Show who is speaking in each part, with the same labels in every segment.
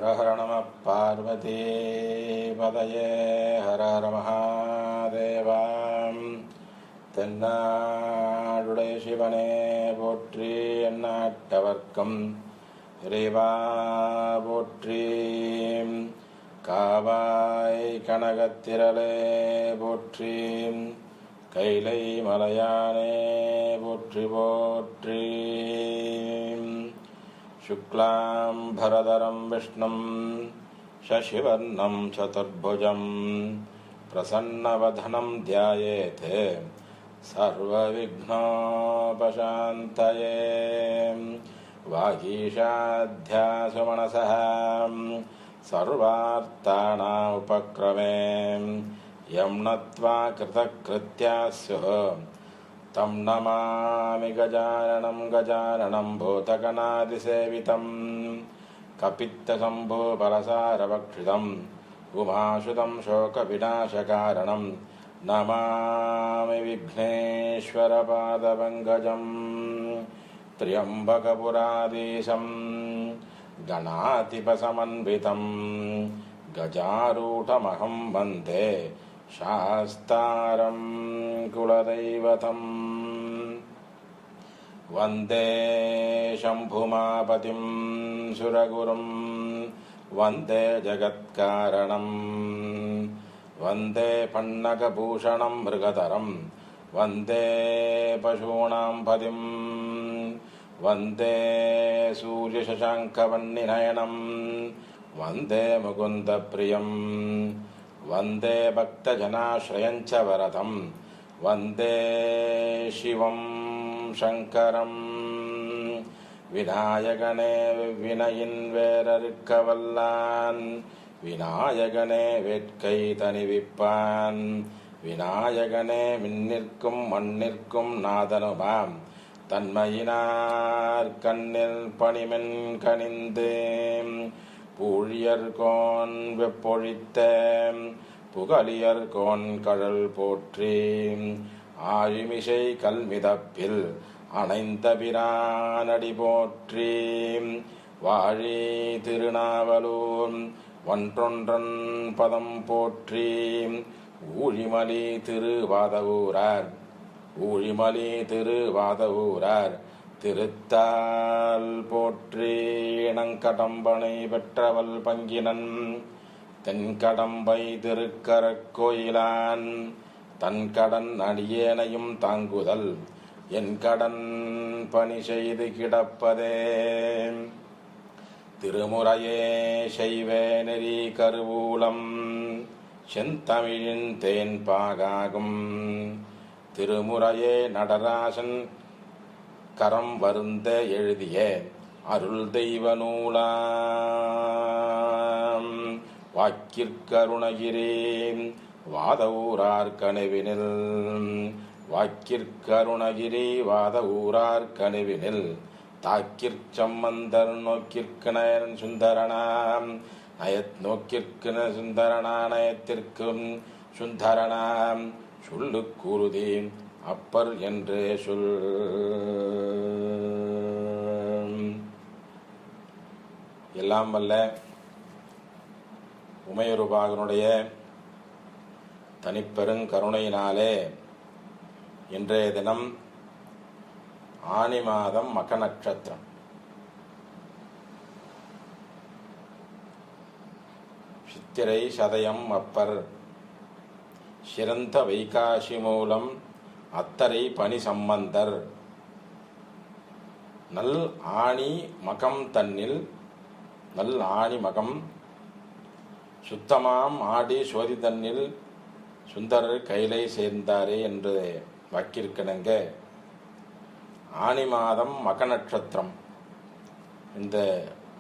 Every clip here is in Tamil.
Speaker 1: ஹர ஹர நம பார்வதி பதயே ஹர ஹர மகாதேவாம். தென்னாடுடைய சிவனே போற்றி, எந்நாட்டவர்க்கம் இறைவா போற்றி. காவாய் கனகத்திரளே போற்றி, கைலை மலையானே போற்றி போற்றி. शुक्लां भरदरं विष्णुं शशिवर्णं चतुर्भुजं प्रसन्नवदनं ध्यायेत् सर्वविघ्नोपशान्तये. वागीशाध्यासुमनसः सर्वार्थानामुपक्रमे यं नत्वा कृतकृत्या स्युः तं नमामि गजाननं गजाननं भूतगणादिसेवितं कपित्तशम्भुफलसारभक्षितम् उमासुतं शोकविनाशकारणं नमामि विघ्नेश्वरपादपङ्कजं. त्र्यम्बकपुराधीशं गणाधिपसमन्वितं गजारूढमहं वन्दे शास्तारं कुलदैवतं. वन्दे शम्भुमापतिं सुरगुरुं वन्दे जगत्कारणं. वन्दे पन्नगभूषणं मृगधरं वन्दे पशूनां पतिं. वन्दे सूर्यशशाङ्कवह्निनयनं वन्दे मुकुन्दप्रियं. वन्दे भक्तजनाश्रयं च वरदं वन्दे शिवं शङ्करं. விநாயகனே வினையின் வேரறுக்கவல்லான், விநாயகனே வேட்கை தணிவிப்பான். விநாயகனே மின்னிற்கும் மண்ணிற்கும் நாதனுமாம், தன்மையினார் கண்ணில் பணிமென் கனிந்து. பூழியர்கோன் வெப்பொழித்த புகழியர்கோன் கடல் போற்றி. ஆழிமிசை கல்மிதப்பில் அணைந்த பிரானடி போற்றி. வாழி திருநாவலூர் ஒன்றொன்றன் பதம் போற்றி. ஊழிமலி திருவாதவூரார் ஊழிமலி திருவாதவூரார் திருத்தால் போற்றி. இனங்கடம்பனை பெற்றவள் பங்கினன் தென்கடம்பை திருக்கரக்கோயிலான். தன்கடன் அடியேனையும் தாங்குதல் என் கடன் பணி செய்து கிடப்பதே. திருமுறையே செய்வே நெறி கருவூலம் செந்தமிழின் தேன் பாகாகும். திருமுறையே நடராசன் கரம் வருந்த எழுதிய அருள் தெய்வ நூலாம். வாக்கிற்கருணகிரி வாதவூரார் கனிவினில் வாக்கிற்கருணகிரி வாதவூரார் கனிவினில். தாக்கிற்சம்பந்தர் நோக்கிற்கு நயன் சுந்தரனாம் நோக்கிற்கு சுந்தரனா நயத்திற்கும் சுந்தரனாம். சொல்லு கூறுதி அப்பர் என்று சொல். எல்லாம் வல்ல உமையொருபாகனுடைய தனிப்பெருங்கருணையினாலே இன்றைய தினம் ஆனி மாதம் மக நட்சத்திரம். சித்திரை சதயம் அப்பர் சிறந்த வைகாசி மூலம் அத்தரை பனி சம்பந்தர். நல் ஆணி மகம் தன்னில் நல் ஆணி மகம் சுத்தமாம் ஆடி சோதி தன்னில் சுந்தரர் கைலை சேர்ந்தாரே என்று வாக்கிற்கிணங்க ஆனி மாதம் மக நட்சத்திரம். இந்த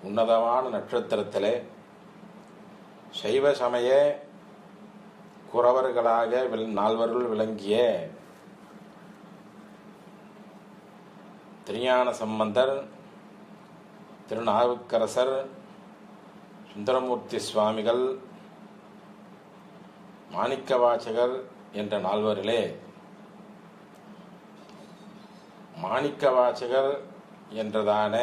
Speaker 1: உன்னதமான நட்சத்திரத்திலே சைவ சமய குறவர்களாக நால்வருள் விளங்கிய திருஞான சம்பந்தர், திருநாவுக்கரசர், சுந்தரமூர்த்தி சுவாமிகள், மாணிக்கவாசகர் என்ற நால்வரிலே மாணிக்கவாசகர் என்றதான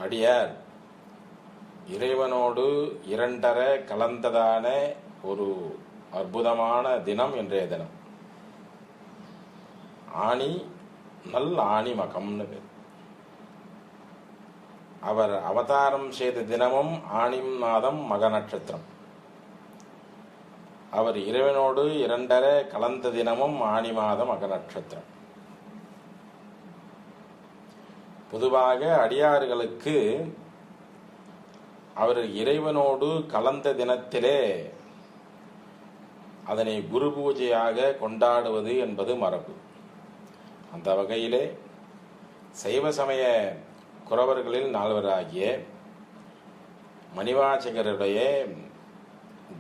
Speaker 1: அடியார் இறைவனோடு இரண்டரை கலந்ததான ஒரு அற்புதமான தினம் இன்றைய தினம். ஆணி நல் ஆணி மகம்னு பேர். அவர் அவதாரம் செய்த தினமும் ஆணி மாதம் மக நட்சத்திரம். அவர் இறைவனோடு இரண்டரை கலந்த தினமும் ஆணி மாதம் மக நட்சத்திரம். பொதுவாக அடியார்களுக்கு அவர் இறைவனோடு கலந்த தினத்திலே அதனை குரு பூஜையாக கொண்டாடுவது என்பது மரபு. அந்த வகையிலே சைவ சமய குரவர்களில் நால்வராகிய மணிவாசகருடைய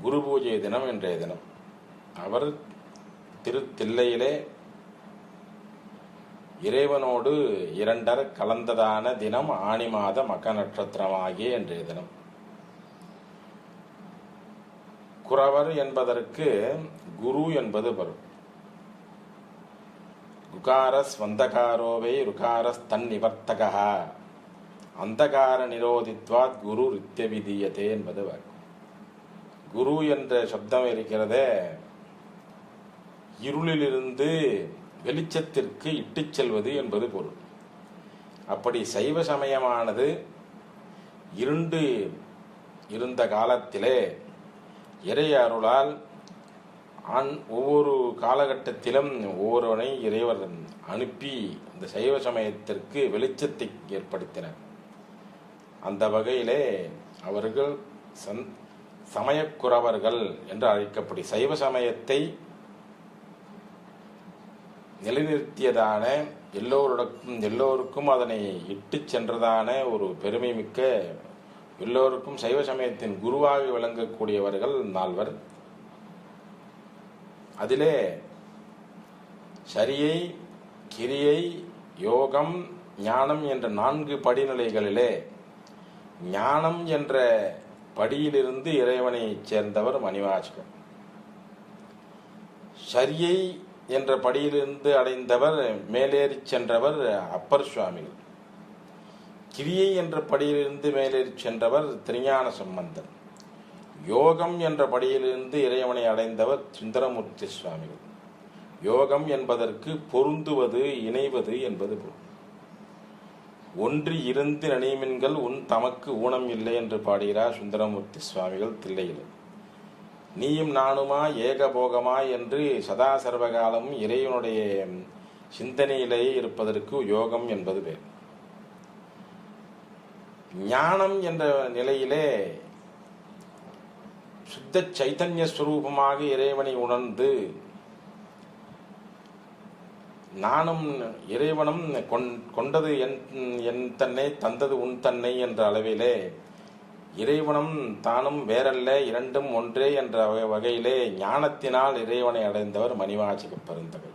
Speaker 1: குரு பூஜை தினம் இன்றைய தினம். அவர் திருத்தில்லையிலே இறைவனோடு இரண்டர் கலந்ததான தினம் ஆணி மாத மக நட்சத்திரமாகிய இன்றைய தினம். குரவர் என்பதற்கு குரு என்பது வரும். குகாரஸ் வந்தகாரோவை ருகாரஸ் தன் நிவர்த்தகா அந்தகார நிரோதித்வாத் குரு ரித்ய விதியதே என்பது வரும். குரு என்ற சப்தம் இருக்கிறதே, இருளிலிருந்து வெளிச்சத்திற்கு இட்டுச் செல்வது என்பது பொருள். அப்படி சைவ சமயமானது இருண்டு இருந்த காலத்திலே இறை அருளால் ஒவ்வொரு காலகட்டத்திலும் ஒவ்வொருவனை இறைவர் அனுப்பி இந்த சைவ சமயத்திற்கு வெளிச்சத்தை ஏற்படுத்தினர். அந்த வகையிலே அவர்கள் சமயக்குறவர்கள் என்று அழைக்கப்படி சைவ சமயத்தை நிலைநிறுத்தியதான எல்லோருக்கும் அதனை இட்டு சென்றதான ஒரு பெருமை மிக்க எல்லோருக்கும் சைவ சமயத்தின் குருவாக விளங்கக்கூடியவர்கள் நால்வர். அதிலே சரியை, கிரியை, யோகம், ஞானம் என்ற 4 படிநிலைகளிலே ஞானம் என்ற படியிலிருந்து இறைவனை சேர்ந்தவர் மணிவாசகர். சரியை என்ற படியிலிருந்து அடைந்தவர் மேலேறி சென்றவர் அப்பர் சுவாமிகள். கிரியை என்ற படியிலிருந்து மேலேறி சென்றவர் திருஞான சம்பந்தர். யோகம் என்ற படியிலிருந்து இறைவனை அடைந்தவர் சுந்தரமூர்த்தி சுவாமிகள். யோகம் என்பதற்கு பொருந்துவது, இணைவது என்பது பொருள். ஒன்றி இருந்து நனிமின்கள் உன் தமக்கு ஊனம் இல்லை என்று பாடுகிறார் சுந்தரமூர்த்தி சுவாமிகள் தில்லையில். நீயும் நானுமா ஏகபோகமா என்று சதா சர்வகாலமும் இறைவனுடைய சிந்தனையிலேயே இருப்பதற்கு யோகம் என்பது பேர். ஞானம் என்ற நிலையிலே சுத்த சைத்தன்ய ஸ்வரூபமாக இறைவனை உணர்ந்து நானும் இறைவனும் கொண்டது என் தன்னை தந்தது உன் தன்னை என்ற அளவிலே இறைவனும் தானும் வேறல்ல, இரண்டும் ஒன்றே என்ற வகையிலே ஞானத்தினால் இறைவனை அடைந்தவர் மணிவாசக பெருந்தகை.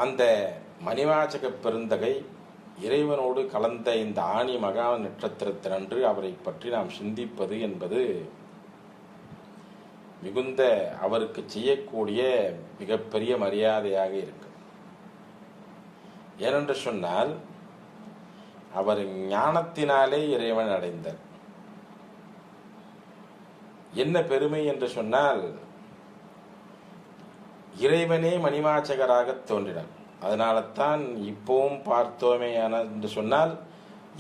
Speaker 1: அந்த மணிவாசக பெருந்தகை இறைவனோடு கலந்த இந்த ஆணி மகா நட்சத்திரத்தினன்று அவரை பற்றி நாம் சிந்திப்பது என்பது மிகுந்த அவருக்கு செய்யக்கூடிய மிகப்பெரிய மரியாதையாக இருக்கு. ஏனென்று சொன்னால் அவர் ஞானத்தினாலே இறைவன் அடைந்தார். என்ன பெருமை என்று சொன்னால் இறைவனே மணிவாசகராக தோன்றினார். அதனால தான் இப்பவும் பார்த்தோமே என்று சொன்னால்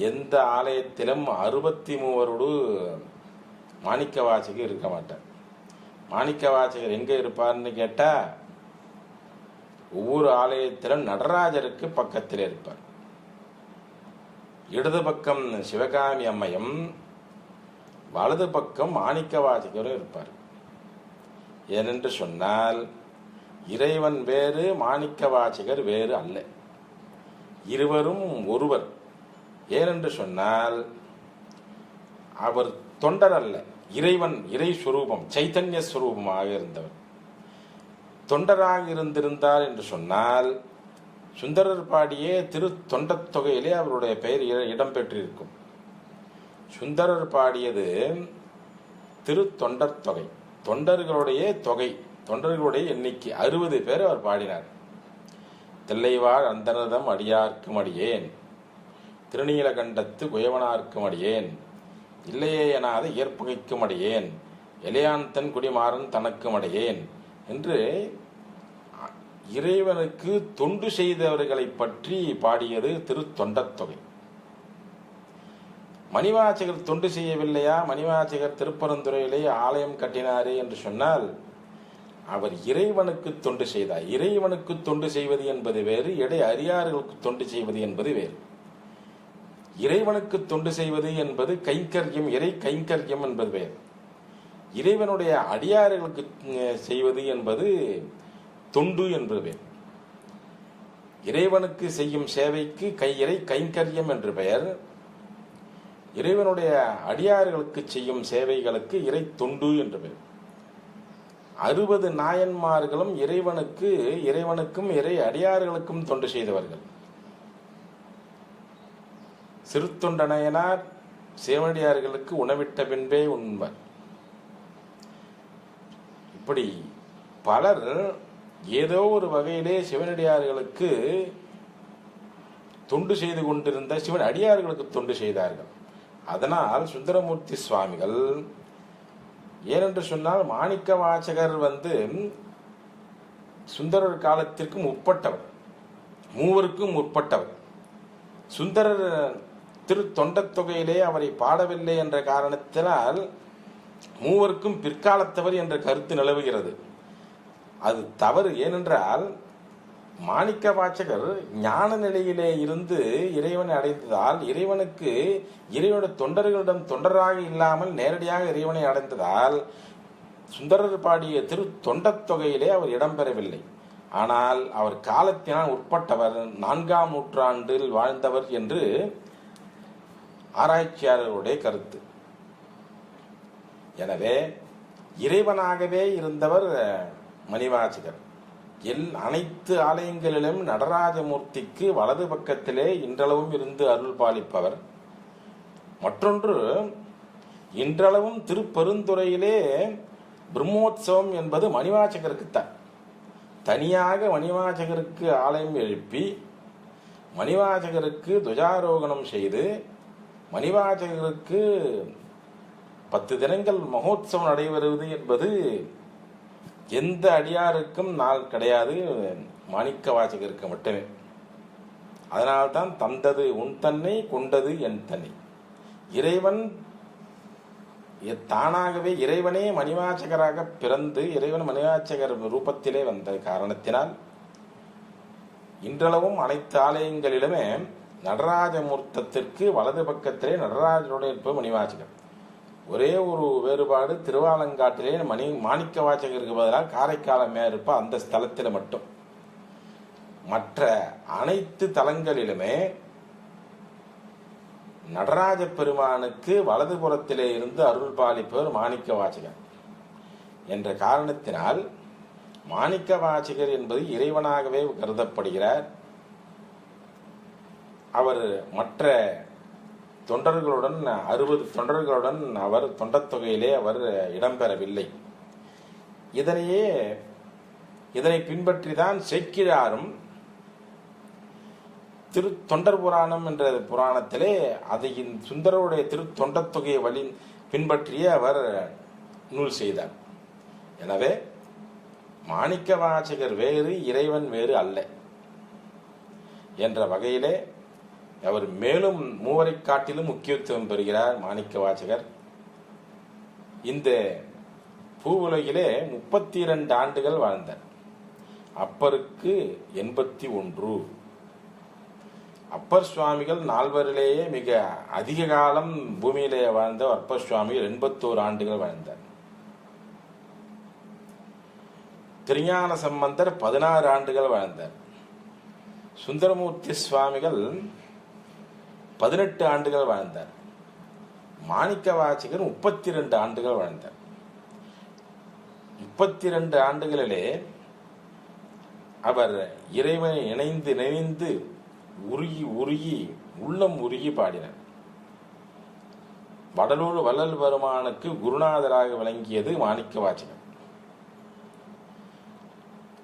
Speaker 1: எந்த ஆலயத்திலும் 63 மாணிக்க வாசகர் இருக்க மாட்டார். மாணிக்க வாசகர் எங்க இருப்பார்னு கேட்டா ஒவ்வொரு ஆலயத்திலும் நடராஜருக்கு பக்கத்தில் இருப்பார். இடது பக்கம் சிவகாமி அம்மையும் வலது பக்கம் மாணிக்க வாசகரும் இருப்பார். ஏனென்று சொன்னால் இறைவன் வேறு, மாணிக்க வாசகர் வேறு அல்ல, இருவரும் ஒருவர். ஏனென்று சொன்னால் அவர் தொண்டர் அல்ல, இறைவன் இறை சுரூபம் சைத்தன்ய சுரூபமாக இருந்தவர். தொண்டராக இருந்திருந்தார் என்று சொன்னால் சுந்தரர் பாடிய திரு தொண்டத் தொகையிலே அவருடைய பெயர் இடம்பெற்றிருக்கும். சுந்தரர் பாடியது திரு தொண்டர் தொகை, தொண்டர்களுடைய தொகை, தொண்டர்களுடைய எண்ணிக்கை 60 பேர் அவர் பாடினார். தில்லைவாழ் அந்தனதம் அடியார்க்கும் அடியேன் திருநீலகண்டத்து குயவனார்க்கும் அடியேன், இல்லையே எனாத ஏற்பகைக்கும் அடியேன், எலியாந்தன் குடிமாறன் தனக்கும் அடையேன் என்று இறைவனுக்கு தொண்டு செய்தவர்களை பற்றி பாடியது திருத்தொண்டத்தொகை. மணிவாசகர் தொண்டு செய்யவில்லையா? மணிவாசகர் திருப்பரந்துறையிலே ஆலயம் கட்டினாரே என்று சொன்னால், அவர் இறைவனுக்கு தொண்டு செய்தார். இறைவனுக்கு தொண்டு செய்வது என்பது வேறு, எடை அரியார்களுக்கு தொண்டு செய்வது என்பது வேறு. இறைவனுக்கு தொண்டு செய்வது என்பது கைங்கரியம், இறை கைங்கரியம் என்பது வேறு. இறைவனுடைய அடியார்களுக்கு செய்வது என்பது தொண்டு என்பது வேறு. இறைவனுக்கு செய்யும் சேவைக்கு இறை கைங்கரியம் என்று பெயர். இறைவனுடைய அடியார்களுக்கு செய்யும் சேவைகளுக்கு இறை தொண்டு என்று பெயர். 60 நாயன்மார்களும் இறைவனுக்கும் இறை அடியார்களுக்கும் தொண்டு செய்தவர்கள். சிறுத்தொண்டனையனார் சிவனடியார்களுக்கு உணவிட்ட பின்பே உண்பர். இப்படி பலர் ஏதோ ஒரு வகையிலே சிவனடியார்களுக்கு தொண்டு செய்து கொண்டிருந்த சிவன் அடியார்களுக்கு தொண்டு செய்தார்கள். அதனால் சுந்தரமூர்த்தி சுவாமிகள், ஏனென்று சொன்னால் மாணிக்க வாசகர் சுந்தரர் காலத்திற்கு முற்பட்டவர், மூவருக்கும் முற்பட்டவர். சுந்தரர் திருத்தொண்டத்தொகையிலே அவரை பாடவில்லை என்ற காரணத்தினால் மூவருக்கும் பிற்காலத்தவர் என்ற கருத்து நிலவுகிறது. அது தவறு. ஏனென்றால் மாணிக்க வாசகர் ஞான நிலையிலே இருந்து இறைவனை அடைந்ததால், இறைவனுடைய தொண்டர்களிடம் தொண்டராக இல்லாமல் நேரடியாக இறைவனை அடைந்ததால் சுந்தரர் பாடிய திருத்தொண்டத்தொகையிலே அவர் இடம்பெறவில்லை. ஆனால் அவர் காலத்தினால் உட்பட்டவர், 4ஆம் நூற்றாண்டில் வாழ்ந்தவர் என்று ஆராய்ச்சியாளர்களுடைய கருத்து. எனவே இறைவனாகவே இருந்தவர் மணிவாசகர். அனைத்து ஆலயங்களிலும் நடராஜமூர்த்திக்கு வலது பக்கத்திலே இன்றளவும் இருந்து அருள் பாலிப்பவர். மற்றொன்று, இன்றளவும் திருப்பெருந்துறையிலே பிரம்மோற்சவம் என்பது மணிவாசகருக்குத்தான். தனியாக மணிவாசகருக்கு ஆலயம் எழுப்பி மணிவாசகருக்கு துவஜாரோகணம் செய்து மணிவாசகருக்கு 10 தினங்கள் மகோத்சவம் நடைபெறுவது என்பது எந்த அடியாருக்கும் நாள் கிடையாது, மாணிக்க வாசகருக்கு மட்டுமே. அதனால்தான் தந்தது உன் தன்னை, கொண்டது என் தன்னை. இறைவன் தானாகவே, இறைவனே மணிவாசகராக பிறந்து இறைவன் மணிவாசகர் ரூபத்திலே வந்த காரணத்தினால் இன்றளவும் அனைத்து ஆலயங்களிலுமே நடராஜமூர்த்தத்திற்கு வலது பக்கத்திலே நடராஜனுடைய இருப்ப மணிவாசகர். ஒரே ஒரு வேறுபாடு, திருவாலங்காட்டிலே மாணிக்க வாசகருக்கு பதிலாக காரைக்கால் அம்மையார் இருப்ப அந்த ஸ்தலத்தில் மட்டும். மற்ற அனைத்து தலங்களிலுமே நடராஜ பெருமானுக்கு வலதுபுறத்திலே இருந்து அருள் பாலிப்பவர் மாணிக்க வாசகர் என்ற காரணத்தினால் மாணிக்க வாசகர் என்பது இறைவனாகவே கருதப்படுகிறார். அவர் மற்ற தொண்டர்களுடன் 60 தொண்டர்களுடன் அவர் தொண்டத்தொகையிலே அவர் இடம்பெறவில்லை. இதனை பின்பற்றிதான் சேக்கிழாரும் தொண்டர் புராணம் என்ற புராணத்திலே அதையின் சுந்தரருடைய தொண்டத்தொகையை பின்பற்றிய அவர் நூல் செய்தார். எனவே மாணிக்க வாசகர் வேறு, இறைவன் வேறு அல்ல என்ற வகையிலே அவர் மேலும் மூவரை காட்டிலும் முக்கியத்துவம் பெறுகிறார் மாணிக்க வாசகர். இந்த பூவுலகிலே 32 ஆண்டுகள் வாழ்ந்தார். அப்பருக்கு 81. அப்பர் சுவாமிகள் 4வரிலேயே மிக அதிக காலம் பூமியிலே வாழ்ந்த அப்பர் சுவாமிகள் 81 ஆண்டுகள் வாழ்ந்தார். திருஞான சம்பந்தர் 16 ஆண்டுகள் வாழ்ந்தார். சுந்தரமூர்த்தி சுவாமிகள் 18 ஆண்டுகள் வாழ்ந்தார். மாணிக்க வாசகர் 32 ஆண்டுகள் வாழ்ந்தார். 32 ஆண்டுகளிலே அவர் இறைவனை நினைந்து உருகி உள்ளம் உருகி பாடினார். வடலூர் வள்ளல் பெருமானுக்கு குருநாதராக விளங்கியது மாணிக்க வாசகர்.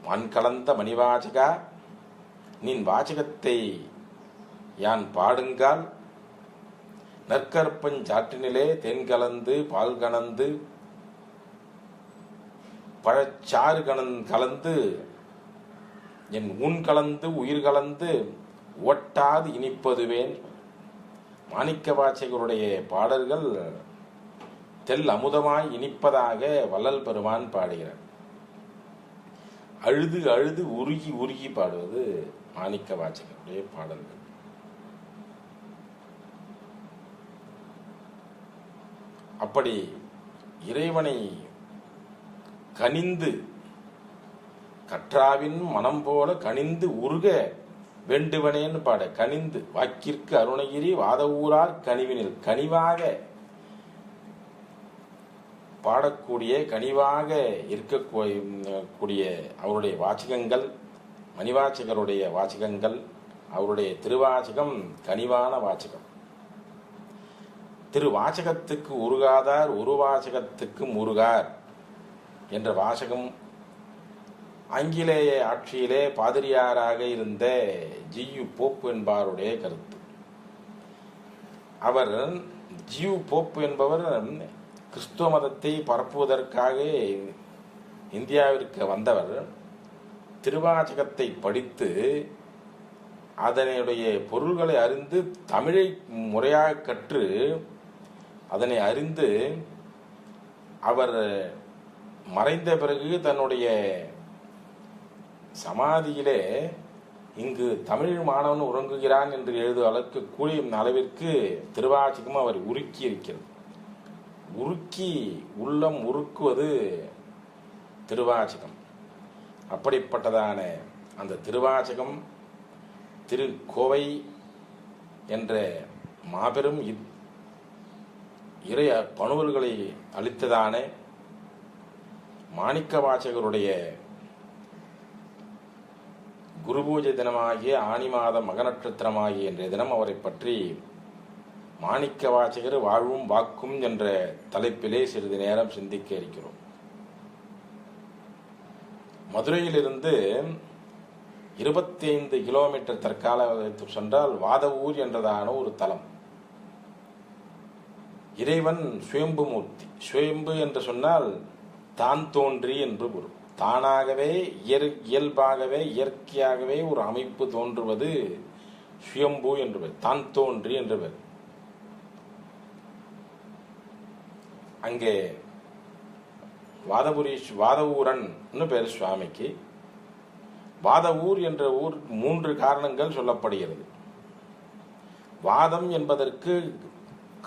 Speaker 1: மண் கலந்த மணிவாசகா, நின் வாசகத்தை யான் பாடுங்கால் நற்கற்பஞ்சாற்றினிலே தென் கலந்து பால் கலந்து பழச்சாறு கலந்து என் ஊன் கலந்து உயிர் கலந்து ஒட்டாது இனிப்பதுவேன். மாணிக்க வாசகருடைய பாடல்கள் தெல் அமுதமாய் இனிப்பதாக வள்ளல் பெருமான் பாடுகிறார். அழுது அழுது உருகி உருகி பாடுவது மாணிக்க வாசகருடைய பாடல்கள். அப்படி இறைவனை கனிந்து கற்றாவின் மனம் போல கனிந்து உருக வேண்டுவனேன்னு பாட, கனிந்து வாக்கிற்கு அருணகிரி வாதவூரார் கனிவினில் கனிவாக பாடக்கூடிய கனிவாக இருக்கக்கூடிய அவருடைய வாசகங்கள், மணிவாசகருடைய வாசகங்கள், அவருடைய திருவாசகம் கனிவான வாசகம். திருவாசகத்துக்கு உருகாதார் ஒரு வாசகத்துக்கு முருகார் என்ற வாசகம் ஆங்கிலேய ஆட்சியிலே பாதிரியாராக இருந்த ஜியு போப் என்பவருடைய கருத்து. அவர் ஜியு போப் என்பவர் கிறிஸ்துவ மதத்தை பரப்புவதற்காக இந்தியாவிற்கு வந்தவர். திருவாசகத்தை படித்து அதனுடைய பொருள்களை அறிந்து தமிழை முறையாக கற்று அதனை அறிந்து அவர் மறைந்த பிறகு தன்னுடைய சமாதியிலே இங்கு தமிழ் மாணவன் உறங்குகிறான் என்று எழுதும் அளவுக்கு கூடிய அளவிற்கு திருவாசகம் அவர் உருக்கி இருக்கிறது. உருக்கி உள்ளம் உருக்குவது திருவாசகம். அப்படிப்பட்டதான அந்த திருவாசகம் திருக்கோவை என்ற மாபெரும் இறை பணுவல்களை அளித்ததான மாணிக்க வாசகருடைய குருபூஜை தினமாகிய ஆனி மாதம் மக நட்சத்திரமாகிய என்ற தினம் அவரை பற்றி மாணிக்க வாசகர் வாழ்வும் வாக்கும் என்ற தலைப்பிலே சிறிது நேரம் சிந்திக்க இருக்கிறோம். மதுரையிலிருந்து 25 கிலோமீட்டர் தற்காலத்துக்கு சென்றால் வாதவூர் என்றதான ஒரு தலம். இறைவன் சுயம்பு மூர்த்தி. சுயம்பு என்று சொன்னால் தான் தோன்றி என்று பொருள். தானாகவே இயல்பாகவே இயற்கையாகவே ஒரு அமைப்பு தோன்றுவது சுயம்பு என்று பெயர், தான் தோன்றி என்று பெயர். அங்கே வாதவூரன் பெயர் சுவாமிக்கு. வாதவூர் என்ற ஊர் 3 காரணங்கள் சொல்லப்படுகிறது. வாதம் என்பதற்கு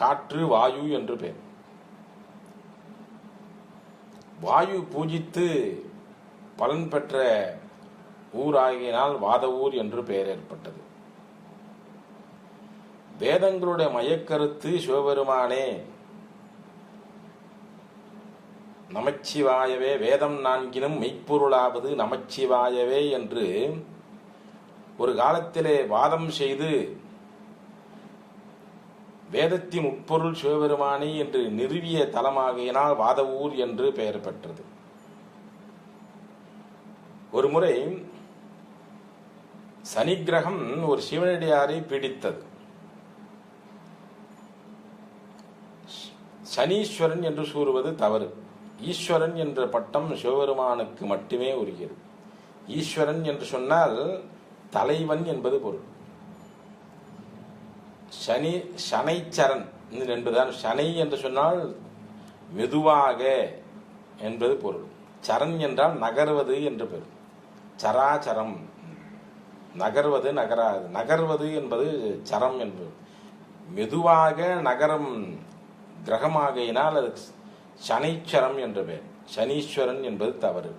Speaker 1: காற்று வாயு என்று பெயர். வாயு பூஜித்து பலன் பெற்ற ஊராகினால் வாதவூர் என்று பெயர் ஏற்பட்டது. வேதங்களுடைய மையக்கருத்து சிவபெருமானே, நமச்சிவாயவே, வேதம் 4 மெய்ப்பொருளாவது நமச்சிவாயவே என்று ஒரு காலத்திலே வாதம் செய்து வேதத்தின் உட்பொருள் சிவபெருமானே என்று நிறுவிய தலமாகினால் வாதவூர் என்று பெயர் பெற்றது. ஒரு முறை சனி கிரகம் ஒரு சிவனடியாரை பீடித்தது. சனீஸ்வரன் என்று கூறுவது தவறு. ஈஸ்வரன் என்ற பட்டம் சிவபெருமானுக்கு மட்டுமே உரியது. ஈஸ்வரன் என்று சொன்னால் தலைவன் என்பது பொருள். சனைச்சரன் என்பதுதான். சனை என்று சொன்னால் மெதுவாக என்பது பொருள். சரண் என்றால் நகர்வது என்று பொருள். சராச்சரம், நகர்வது நகராது. நகர்வது என்பது சரம் என்பது. மெதுவாக நகரம் கிரகமாகையினால் அது சனைச்சரம் என்று பெயர். சனீஸ்வரன் என்பது தவறு.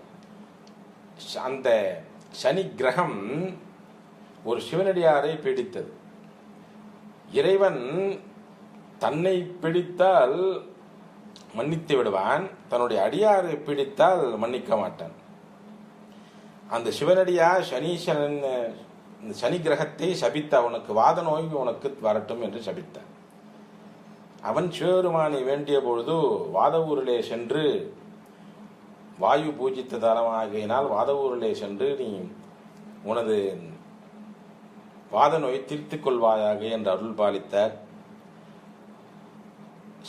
Speaker 1: அந்த சனி கிரகம் ஒரு சிவனடியாரை பீடித்தது. இறைவன் தன்னை பிடித்தால் மன்னித்து விடுவான், தன்னுடைய அடியாரை பிடித்தால் மன்னிக்க மாட்டான். அந்த சிவனடியார் சனீஸ்வரன் சனி கிரகத்தை சபித்த, அவனுக்கு வாத நோய் உனக்கு வரட்டும் என்று சபித்தான். அவன் சிவபெருமானை வேண்டிய பொழுது வாதவூரிலே சென்று, வாயு பூஜித்த தலமாகினால் வாதவூரிலே சென்று நீ உனது வாத நோயை தீர்த்துக் கொள்வாயாக என்று அருள் பாலித்தார்.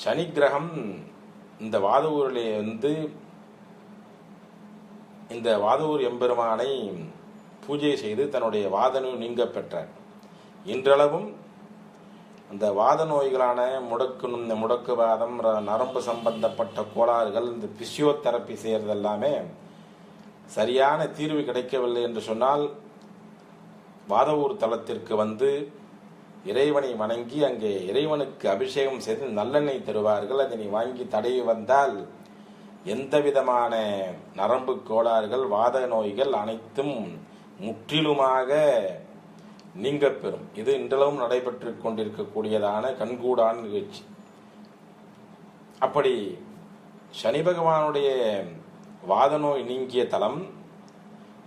Speaker 1: சனி கிரகம் இந்த வாதவூரிலே இந்த வாதவூர் எம்பெருமானை பூஜை செய்து தன்னுடைய வாத நோய் நீங்க பெற்றார். இன்றளவும் அந்த வாத நோய்களான முடக்குவாதம், நரம்பு சம்பந்தப்பட்ட கோளாறுகள், இந்த பிசியோதெரப்பி செய்கிறது எல்லாமே சரியான தீர்வு கிடைக்கவில்லை என்று சொன்னால் வாதவூர் தலத்திற்கு இறைவனை வணங்கி அங்கே இறைவனுக்கு அபிஷேகம் செய்து நல்லெண்ணெய் தருவார்கள். அதனை வாங்கி தடவி வந்தால் எந்த விதமான நரம்பு கோளாறுகள், வாத நோய்கள் அனைத்தும் முற்றிலுமாக நீங்க பெறும். இது இன்றளவும் நடைபெற்று கொண்டிருக்கக்கூடியதான கண்கூடான நிகழ்ச்சி. அப்படி சனி பகவானுடைய வாத நோய் நீங்கிய தலம்,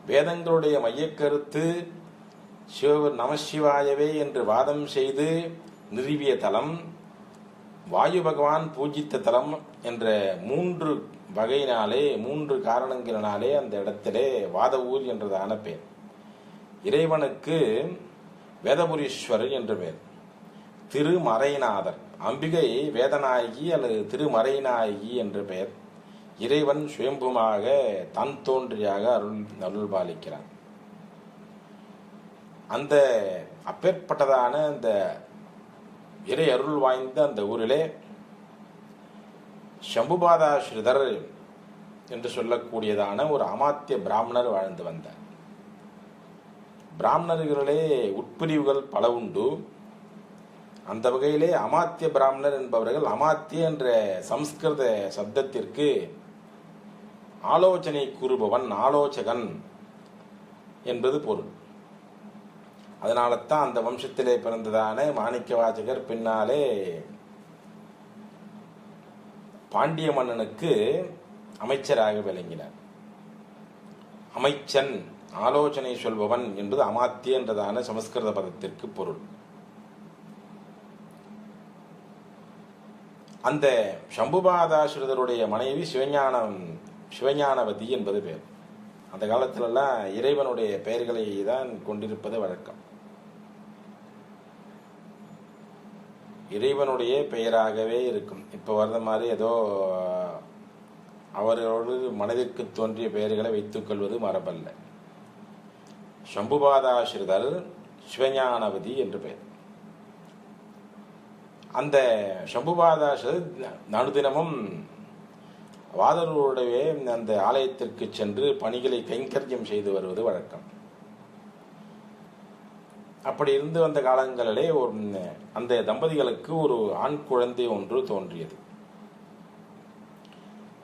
Speaker 1: வேதங்களுடைய மையக்கருத்து நமசிவாயவே என்று வாதம் செய்து நிறுவிய தலம், வாயு பகவான் பூஜித்த தலம் என்ற 3 வகையினாலே 3 காரணங்களினாலே அந்த இடத்திலே வாதவூர் என்றதான பெயர். இறைவனுக்கு வேதபுரீஸ்வரர் என்று பெயர். திருமறைநாதர், அம்பிகை வேதநாயகி அல்லது திருமறைநாயகி என்று பெயர். இறைவன் சுயம்புமாக தன் தோன்றியாக அருள் பாலிக்கிறான். அந்த அப்பேற்பட்டதான அந்த இறை அருள் வாய்ந்த அந்த ஊரிலே சம்புபாதாஸ்ரிதர் என்று சொல்லக்கூடியதான ஒரு அமாத்திய பிராமணர் வாழ்ந்து வந்தார். பிராமணர்களிலே உட்பிரிவுகள் பல உண்டு. அந்த வகையிலே அமாத்திய பிராமணர் என்பவர்கள், அமாத்திய என்ற சம்ஸ்கிருத சப்தத்திற்கு ஆலோசனை கூறுபவன், ஆலோசகன் என்பது பொருள். அதனால தான் அந்த வம்சத்திலே பிறந்ததான மாணிக்கவாசகர் பின்னாலே பாண்டிய மன்னனுக்கு அமைச்சராக விளங்கினார். அமைச்சன், ஆலோசனை சொல்பவன் என்பது அமாத்திய என்றதான சமஸ்கிருத பதத்திற்கு பொருள். அந்த சம்புபாதாஸ்ரிதருடைய மனைவி சிவஞானவதி என்பது பேர். அந்த காலத்திலெல்லாம் இறைவனுடைய பெயர்களை தான் கொண்டிருப்பது வழக்கம். இறைவனுடைய பெயராகவே இருக்கும். இப்போ வர்ற மாதிரி ஏதோ அவர்களோடு மனதிற்கு தோன்றிய பெயர்களை வைத்துக் கொள்வது மரபல்ல. சம்புபாதாஸ்ரிதர், சிவஞானவதி என்று பெயர். அந்த சம்புபாதாஸ்ரிதர் நடுதினமும் வாதவூருடைய அந்த ஆலயத்திற்கு சென்று பணிகளை கைங்கரியம் செய்து வருவது வழக்கம். அப்படி இருந்து வந்த காலங்களிலே அந்த தம்பதிகளுக்கு ஒரு ஆண் குழந்தை ஒன்று தோன்றியது.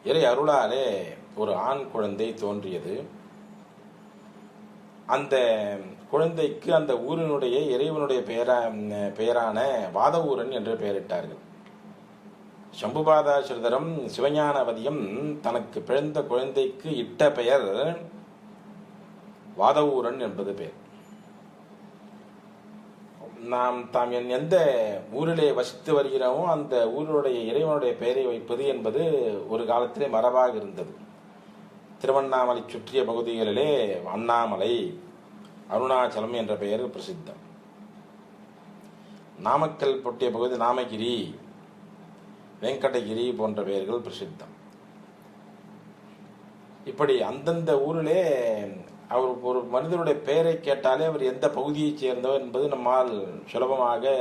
Speaker 1: இறை அருளாலே ஒரு ஆண் குழந்தை தோன்றியது. அந்த குழந்தைக்கு அந்த ஊரினுடைய இறைவனுடைய பெயரான வாதவூரன் என்று பெயரிட்டார்கள். சம்புபாதாஸ்ரிதரும் சிவஞானவதியும் தனக்கு பிறந்த குழந்தைக்கு இட்ட பெயர் வாதவூரன் என்பது பெயர். தாம் எந்த ஊரிலே வசித்து வருகிறோமோ அந்த ஊருடைய இறைவனுடைய பெயரை வைப்பது என்பது ஒரு காலத்திலே மரபாக இருந்தது. திருவண்ணாமலை சுற்றிய பகுதிகளிலே அண்ணாமலை, அருணாச்சலம் என்ற பெயர் பிரசித்தம். நாமக்கல் பொட்டிய பகுதி நாமகிரி, வெங்கடகிரி போன்ற பெயர்கள் பிரசித்தம். இப்படி அந்தந்த ஊரிலே அவர் ஒரு மனிதனுடைய பெயரை கேட்டாலே அவர் எந்த பகுதியைச் சேர்ந்தவர் என்பது நம்மால் சுலபமாக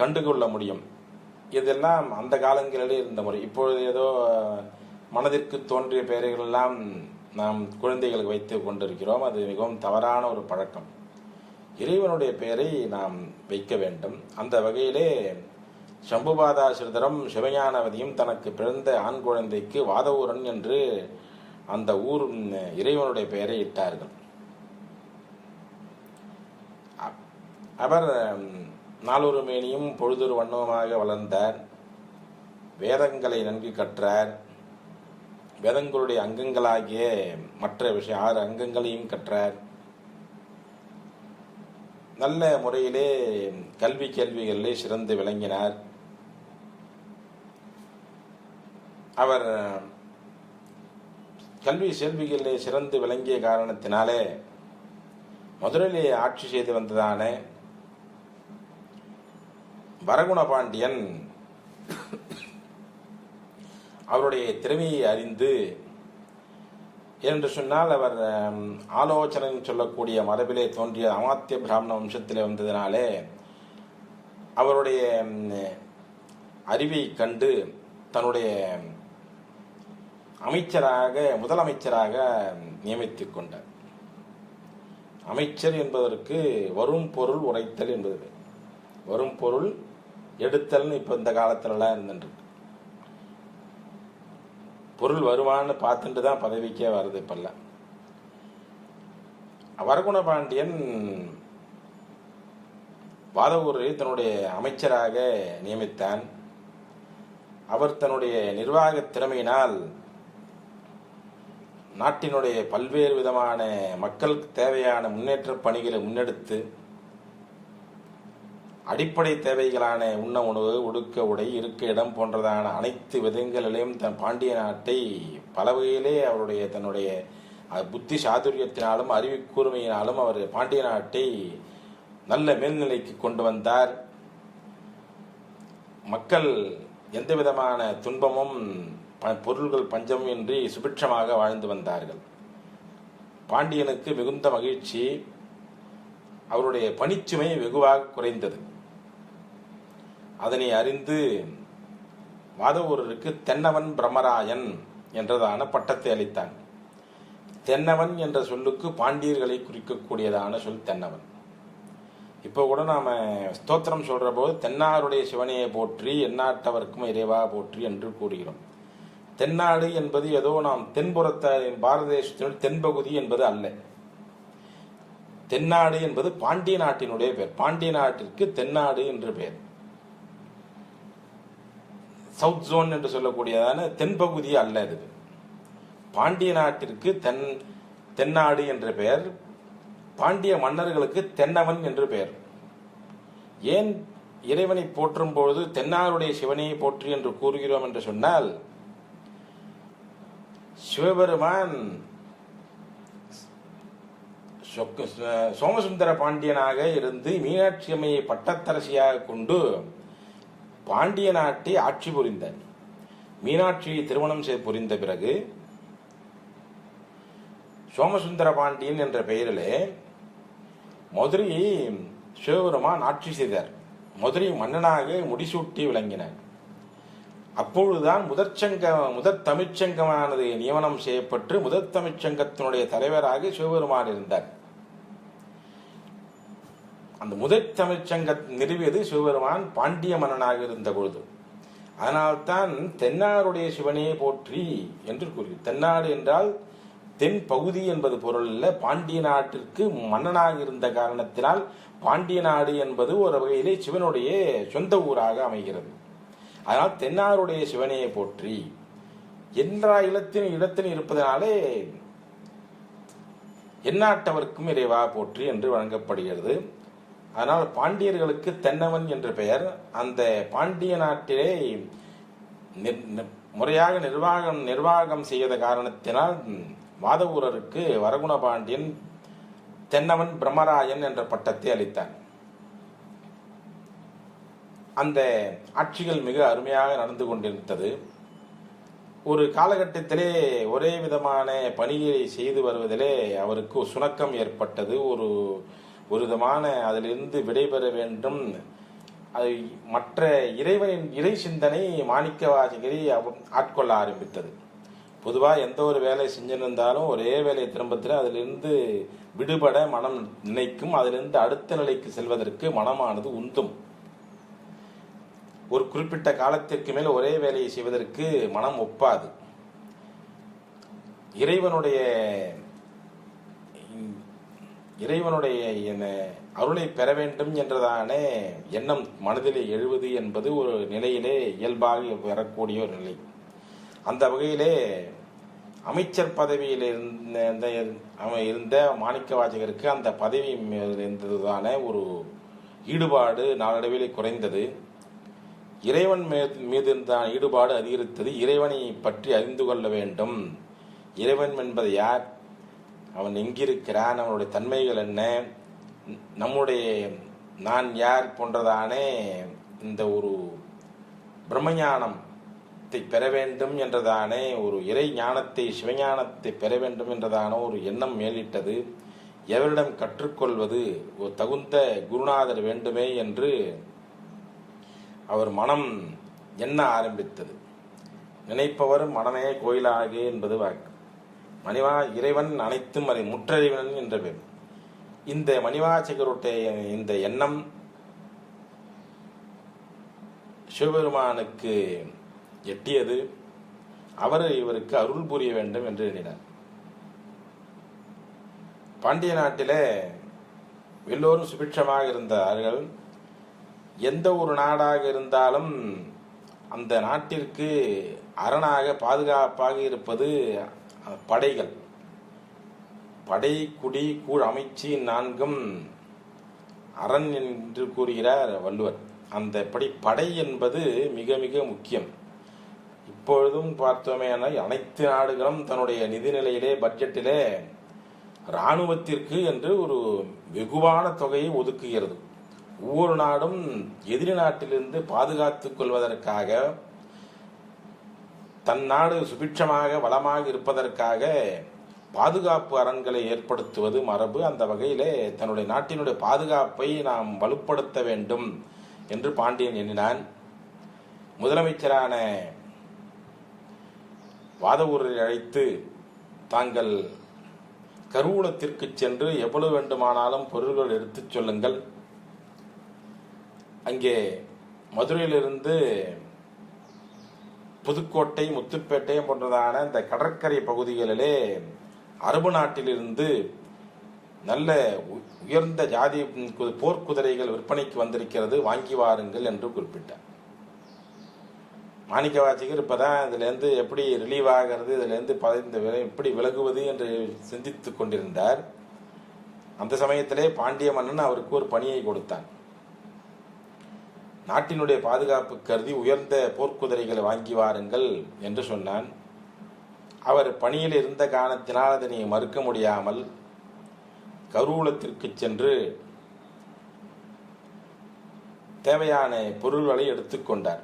Speaker 1: கண்டுகொள்ள முடியும். இதெல்லாம் அந்த காலங்களிலே இருந்த முறை. இப்பொழுது ஏதோ மனதிற்கு தோன்றிய பெயர்கள் எல்லாம் நாம் குழந்தைகளுக்கு வைத்து கொண்டிருக்கிறோம். அது மிகவும் தவறான ஒரு பழக்கம். இறைவனுடைய பெயரை நாம் வைக்க வேண்டும். அந்த வகையிலே சம்புபாதாஸ்ரிதரும் சிவஞானவதியும் தனக்கு பிறந்த ஆண் குழந்தைக்கு வாதவூரன் என்று அந்த ஊர் இறைவனுடைய பெயரை இட்டார்கள். அவர் நாளொரு மேனியும் பொழுதொரு வண்ணமாக வளர்ந்தார். வேதங்களை நன்கு கற்றார். வேதங்களுடைய அங்கங்களாகிய மற்ற 6 அங்கங்களையும் கற்றார். நல்ல முறையிலே கேள்விகளிலே சிறந்து விளங்கினார். அவர் செல்விகளிலே சிறந்து விளங்கிய காரணத்தினாலே மதுரையிலே ஆட்சி செய்து வந்ததான வரகுண பாண்டியன் அவருடைய திறமையை அறிந்து, என்று சொன்னால் அவர் ஆலோசனை சொல்லக்கூடிய மரபிலே தோன்றிய அமாத்திய பிராமண வம்சத்திலே வந்ததினாலே அவருடைய அறிவை கண்டு தன்னுடைய முதலமைச்சராக நியமித்துக் கொண்டார். அமைச்சர் என்பதற்கு வரும் பொருள் உரைத்தல் என்பது. வரும் பொருள் எடுத்தல்னு இப்போ இந்த காலத்துலலாம் இருந்துருக்கு. பொருள் வருவான்னு பார்த்துட்டு தான் பதவிக்கே வருது இப்பெல்லாம். வரகுண பாண்டியன் வாதவூரை தன்னுடைய அமைச்சராக நியமித்தான். அவர் தன்னுடைய நிர்வாக திறமையினால் நாட்டினுடைய பல்வேறு விதமான மக்களுக்கு தேவையான முன்னேற்ற பணிகளை முன்னெடுத்து அடிப்படை தேவைகளான உண்ண உணவு, உடுக்க உடை, இருக்க இடம் போன்றதான அனைத்து விதங்களிலையும் தன் பாண்டிய நாட்டை பல வகையிலே அவருடைய தன்னுடைய புத்தி சாதுரியத்தினாலும் அறிவு கூர்மையினாலும் அவர் பாண்டிய நாட்டை நல்ல மேல்நிலைக்கு கொண்டு வந்தார். மக்கள் எந்த விதமான துன்பமும் பொருள்கள் பஞ்சமும் இன்றி சுபிட்சமாக வாழ்ந்து வந்தார்கள். பாண்டியனுக்கு மிகுந்த மகிழ்ச்சி. அவருடைய பணிச்சுமை வெகுவாக குறைந்தது. அதனை அறிந்து வாதவூரருக்கு தென்னவன் பிரம்மராயன் என்றதான பட்டத்தை அளித்தான். தென்னவன் என்ற சொல்லுக்கு பாண்டியர்களை குறிக்கக்கூடியதான சொல் தென்னவன். இப்போ கூட நாம் ஸ்தோத்திரம் சொல்கிற போது தென்னாருடைய சிவனையை போற்றி எந்நாட்டவர்க்கும் இறைவா போற்றி என்று கூறுகிறோம். தென்னாடு என்பது ஏதோ நாம் தென்புறத்த பாரத தேசத்தினுடைய தென்பகுதி என்பது அல்ல. தென்னாடு என்பது பாண்டிய நாட்டினுடைய பெயர். பாண்டிய நாட்டிற்கு தென்னாடு என்று பெயர். சவுத் ஜோன் என்று சொல்லக்கூடியதான தென்பகுதி அல்ல. இது பாண்டிய நாட்டிற்கு தென்னாடு என்ற பெயர். பாண்டிய மன்னர்களுக்கு தென்னவன் என்று பெயர். ஏன் இறைவனை போற்றும் பொழுது தென்னாருடைய சிவனையை போற்றி என்று கூறுகிறோம் என்று சொன்னால், சிவபெருமான் சோமசுந்தர பாண்டியனாக இருந்து மீனாட்சி அம்மையை பட்டத்தரசியாக கொண்டு பாண்டிய நாட்டை ஆட்சி புரிந்தார். மீனாட்சியை திருமணம் புரிந்த பிறகு சோமசுந்தர பாண்டியன் என்ற பெயரிலே மதுரையை சிவபெருமான் ஆட்சி செய்தார். மதுரை மன்னனாக முடிசூட்டி விளங்கினார். அப்பொழுதுதான் முதற் தமிழ்ச்சங்கமானது நியமனம் செய்யப்பட்டு முதற் தமிழ்ச்சங்கத்தினுடைய தலைவராக சிவபெருமான் இருந்தார். அந்த முதற் தமிழ்ச்சங்க நிறுவியது சிவபெருமான் பாண்டிய மன்னனாக இருந்த பொழுது. அதனால்தான் தென்னாருடைய சிவனையை போற்றி என்று கூறுகிறார். தென்னாடு என்றால் தென் பகுதி என்பது பொருள் அல்ல. பாண்டிய நாட்டிற்கு மன்னனாக இருந்த காரணத்தினால் பாண்டிய நாடு என்பது ஒரு வகையிலே சிவனுடைய சொந்த ஊராக அமைகிறது. அதனால் தென்னாருடைய சிவனையை போற்றி என்ற இடத்தில் இருப்பதனாலே எந்நாட்டவர்க்கும் இறைவா போற்றி என்று வழங்கப்படுகிறது. அதனால் பாண்டியர்களுக்கு தென்னவன் என்ற பெயர். அந்த பாண்டிய நாட்டிலே முறையாக நிர்வாகம் செய்த காரணத்தினால் வாதவூரருக்கு வரகுண பாண்டியன் தென்னவன் பிரம்மராயன் என்ற பட்டத்தை அளித்தான். அந்த ஆட்சிகள் மிக அருமையாக நடந்து கொண்டிருந்தது. ஒரு காலகட்டத்திலே ஒரே விதமான பணியை செய்து வருவதிலே அவருக்கு சுணக்கம் ஏற்பட்டது. ஒரு விதமான அதிலிருந்து விடைபெற வேண்டும். அது மற்ற இறை சிந்தனை மாணிக்க வாசகரை ஆட்கொள்ள ஆரம்பித்தது. பொதுவாக எந்த ஒரு வேலை செஞ்சிருந்தாலும் ஒரே வேலையை திரும்பத்தில் அதிலிருந்து விடுபட மனம் நினைக்கும். அதிலிருந்து அடுத்த நிலைக்கு செல்வதற்கு மனமானது உந்தும். ஒரு குறிப்பிட்ட காலத்திற்கு மேல் ஒரே வேலையை செய்வதற்கு மனம் ஒப்பாது. இறைவனுடைய அருளை பெற வேண்டும் என்றதான எண்ணம் மனதிலே எழுவது என்பது ஒரு நிலையிலே இயல்பாக வரக்கூடிய ஒரு நிலை. அந்த வகையிலே அமைச்சர் பதவியில் இருந்த மாணிக்க வாசகருக்கு அந்த பதவி இருந்ததுதான ஒரு ஈடுபாடு நாளடைவிலே குறைந்தது. இறைவன் மீது தான் ஈடுபாடு அதிகரித்தது. இறைவனை பற்றி அறிந்து கொள்ள வேண்டும். இறைவன் என்பது யார், அவன் எங்கிருக்கிறான், அவனுடைய தன்மைகள் என்ன, நம்முடைய நான் யார் போன்றதானே இந்த ஒரு பிரம்மஞானத்தை பெற வேண்டும் என்றதானே ஒரு இறை ஞானத்தை, சிவஞானத்தை பெற வேண்டும் என்றதான ஒரு எண்ணம் மேலிட்டது. எவரிடம் கற்றுக்கொள்வது, ஒரு தகுந்த குருநாதர் வேண்டுமே என்று அவர் மனம் எண்ண ஆரம்பித்தது. நினைப்பவர் மனமே கோயிலாக என்பது வாக்கு. இறைவன் அனைத்தும் அதை முற்றறிவன் என்ற பேர். இந்த மணிவாசகருடைய இந்த எண்ணம் சிவபெருமானுக்கு எட்டியது. அவர் இவருக்கு அருள் புரிய வேண்டும் என்று எண்ணினார். பாண்டிய நாட்டிலே எல்லோரும் சுபிட்சமாக இருந்தார்கள். எந்த ஒரு நாடாக இருந்தாலும் அந்த நாட்டிற்கு அரணாக பாதுகாப்பாக இருப்பது படைகள். படை, குடி, கூழ், அமைச்சு நான்கும் அரண் என்று கூறுகிறார் வள்ளுவர். அந்த படை என்பது மிக மிக முக்கியம். இப்பொழுதும் பார்த்தோமேனால் அனைத்து நாடுகளும் தன்னுடைய நிதிநிலையிலே, பட்ஜெட்டிலே இராணுவத்திற்கு என்று ஒரு வெகுவான தொகையை ஒதுக்குகிறது. ஒவ்வொரு நாடும் எதிரி நாட்டிலிருந்து பாதுகாத்துக் கொள்வதற்காக, தன் நாடு சுபிட்சமாக வளமாக இருப்பதற்காக பாதுகாப்பு அரண்களை ஏற்படுத்துவது மரபு. அந்த வகையிலே தன்னுடைய நாட்டினுடைய பாதுகாப்பை நாம் வலுப்படுத்த வேண்டும் என்று பாண்டியன் எண்ணினான். முதலமைச்சரான வாதவூரை அழைத்து, தாங்கள் கருவூலத்திற்கு சென்று எவ்வளவு வேண்டுமானாலும் பொருள்கள் எடுத்துச் சொல்லுங்கள். அங்கே மதுரையிலிருந்து புதுக்கோட்டை, முத்துப்பேட்டை போன்றதான இந்த கடற்கரை பகுதிகளிலே அரபு நாட்டிலிருந்து நல்ல உயர்ந்த ஜாதி போர்க்குதிரைகள் விற்பனைக்கு வந்திருக்கிறது, வாங்கி வாருங்கள் என்று குறிப்பிட்டார். மாணிக்கவாசகர் இப்பதான் இதுலேருந்து எப்படி ரிலீவ் ஆகிறது, இதுலேருந்து எப்படி விலகுவது என்று சிந்தித்து கொண்டிருந்தார். அந்த சமயத்திலே பாண்டிய மன்னன் அவருக்கு ஒரு பணியை கொடுத்தான். நாட்டினுடைய பாதுகாப்பு கருதி உயர்ந்த போர்க்குதிரைகளை வாங்கி வாருங்கள் என்று சொன்னான். அவர் பணியில் இருந்த காரணத்தினால் அதனை மறுக்க முடியாமல் கருவூலத்திற்கு சென்று தேவையான பொருள்களை எடுத்துக்கொண்டார்.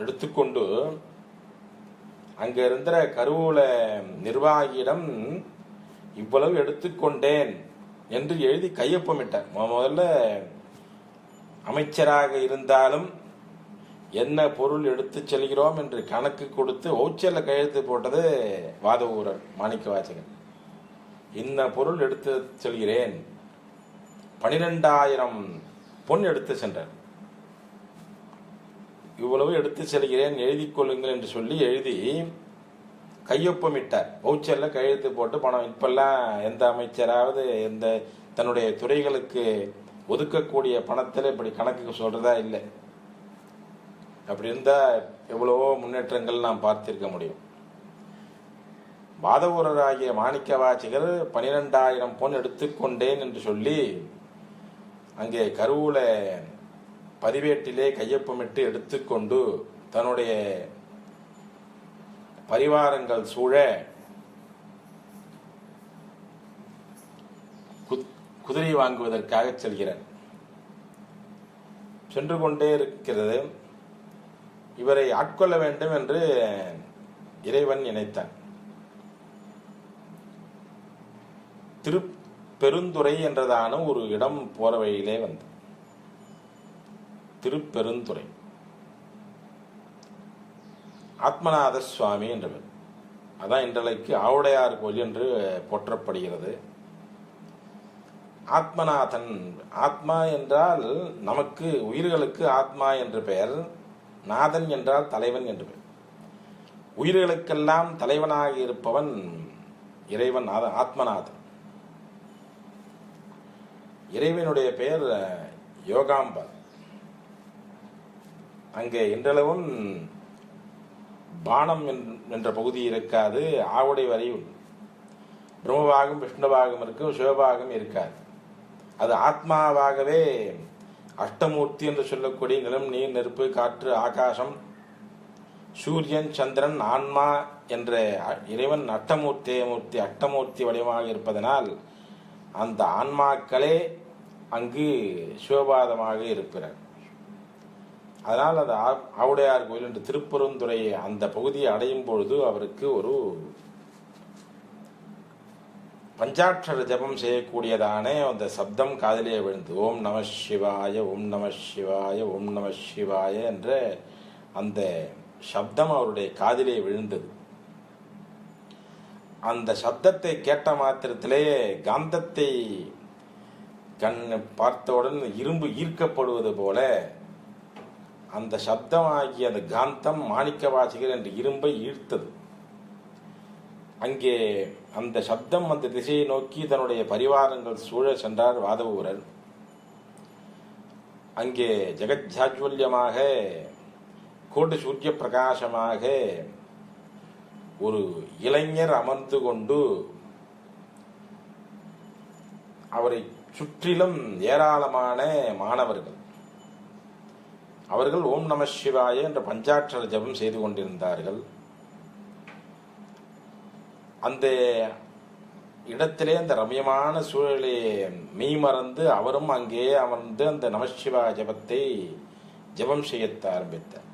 Speaker 1: எடுத்துக்கொண்டு அங்க இருந்த கருவூல நிர்வாகியிடம் இவ்வளவு எடுத்துக்கொண்டேன் என்று எழுதி கையொப்பமிட்டார். முதல்ல அமைச்சராக இருந்தாலும் என்ன பொருள் எடுத்து செல்கிறோம் என்று கணக்கு கொடுத்து வவுச்சர்ல கையெழுத்து போட்டது வாதவூரர் மாணிக்கவாசகர். இந்த பொருள் எடுத்து செல்கிறேன், 12,000 பொன் எடுத்து சென்றார். இவ்வளவு எடுத்து செல்கிறேன், எழுதி கொள்ளுங்கள் என்று சொல்லி எழுதி கையொப்பமிட்டார். வவுச்சர்ல கையெழுத்து போட்டு பணம். இப்பெல்லாம் எந்த அமைச்சராவது எந்த தன்னுடைய துறைகளுக்கு ஒதுக்கக்கூடிய பணத்தில் இப்படி கணக்கு சொல்றதா இல்லை. அப்படி இருந்தா எவ்வளவோ முன்னேற்றங்கள் நாம் பார்த்திருக்க முடியும். வாதவூரராகிய மாணிக்கவாசகர் 12,000 பொன் எடுத்துக்கொண்டேன் என்று சொல்லி அங்கே கருவூல பதிவேட்டிலே கையொப்பமிட்டு எடுத்துக்கொண்டு தன்னுடைய பரிவாரங்கள் சூழ குதிரை வாங்குவதற்காக செல்கிறார். சென்று கொண்டே இருக்கிறது. இவரை ஆட்கொள்ள வேண்டும் என்று இறைவன் நினைத்தான். திருப்பெருந்துறை என்றதான ஒரு இடம் போற வழியிலே வந்து, திருப்பெருந்துறை ஆத்மநாத சுவாமி என்றவர். அதான் இன்றைக்கு ஆவுடையார் கோயில் என்று போற்றப்படுகிறது. ஆத்மநாதன், ஆத்மா என்றால் நமக்கு உயிர்களுக்கு ஆத்மா என்று பெயர், நாதன் என்றால் தலைவன் என்று பெயர். உயிர்களுக்கெல்லாம் தலைவனாக இருப்பவன் இறைவன் ஆத்மநாதன். இறைவனுடைய பெயர் யோகாம்பர். அங்கே இன்றளவும் பானம் என்ற பகுதி இருக்காது. ஆவுடை வரை பிரம்மபாகம், விஷ்ணுபாகம் இருக்கும், சிவபாகம் இருக்காது. அது ஆத்மாவாகவே அஷ்டமூர்த்தி என்று சொல்லக்கூடிய நிலம், நீர், நெருப்பு, காற்று, ஆகாசம், சூரியன், சந்திரன், ஆன்மா என்ற இறைவன் அஷ்டமூர்த்தி வடிவமாக இருப்பதனால் அந்த ஆன்மாக்களே அங்கு சிவபாதமாக இருக்கிறார். அதனால் அந்த ஆவுடையார் கோயில் என்று திருப்பெருந்துறை அந்த பகுதியை அடையும் பொழுது அவருக்கு ஒரு பஞ்சாட்சர ஜபம் செய்யக்கூடியதான அந்த சப்தம் காதிலே விழுந்து ஓம் நம சிவாய ஓம் நம சிவாய ஓம் நம சிவாய என்ற அந்த சப்தம் அவருடைய காதிலே விழுந்தது. அந்த சப்தத்தை கேட்ட மாத்திரத்திலே காந்தத்தை கண் பார்த்தவுடன் இரும்பு ஈர்க்கப்படுவது போல அந்த சப்தமாகிய அந்த காந்தம் மாணிக்க வாசகர் என்ற இரும்பை ஈர்த்தது. அங்கே அந்த சப்தம் அந்த திசையை நோக்கி தன்னுடைய பரிவாரங்கள் சூழ சென்றார் வாதவூரர். அங்கே ஜெகஜாஜ்வல்யமாக கோட்டு சூரிய பிரகாசமாக ஒரு இளைஞர் அமர்ந்து கொண்டு அவரை சுற்றிலும் ஏராளமான மாணவர்கள் அவர்கள் ஓம் நம சிவாய என்ற பஞ்சாட்சர ஜபம் செய்து கொண்டிருந்தார்கள். அந்த இடத்திலே அந்த ரம்யமான சூழலை மெய்மறந்து அவரும் அங்கே அமர்ந்து அந்த நமசிவா ஜபத்தை ஜபம் செய்ய ஆரம்பித்தார்.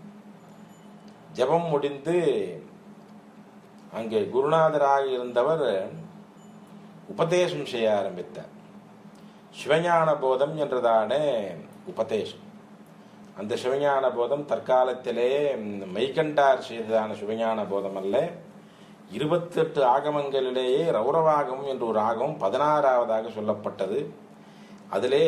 Speaker 1: ஜபம் முடிந்து அங்கே குருநாதராக இருந்தவர் உபதேசம் செய்ய ஆரம்பித்தார். சிவஞான போதம் என்றதான உபதேசம். அந்த சிவஞான போதம் தற்காலத்திலே மெய்கண்டார் செய்ததான சிவஞான போதம் அல்ல. 28 ஆகமங்களிலேயே ரௌரவாகமம் என்ற ஒரு ஆகமம் 16ஆவதாக சொல்லப்பட்டது. அதிலே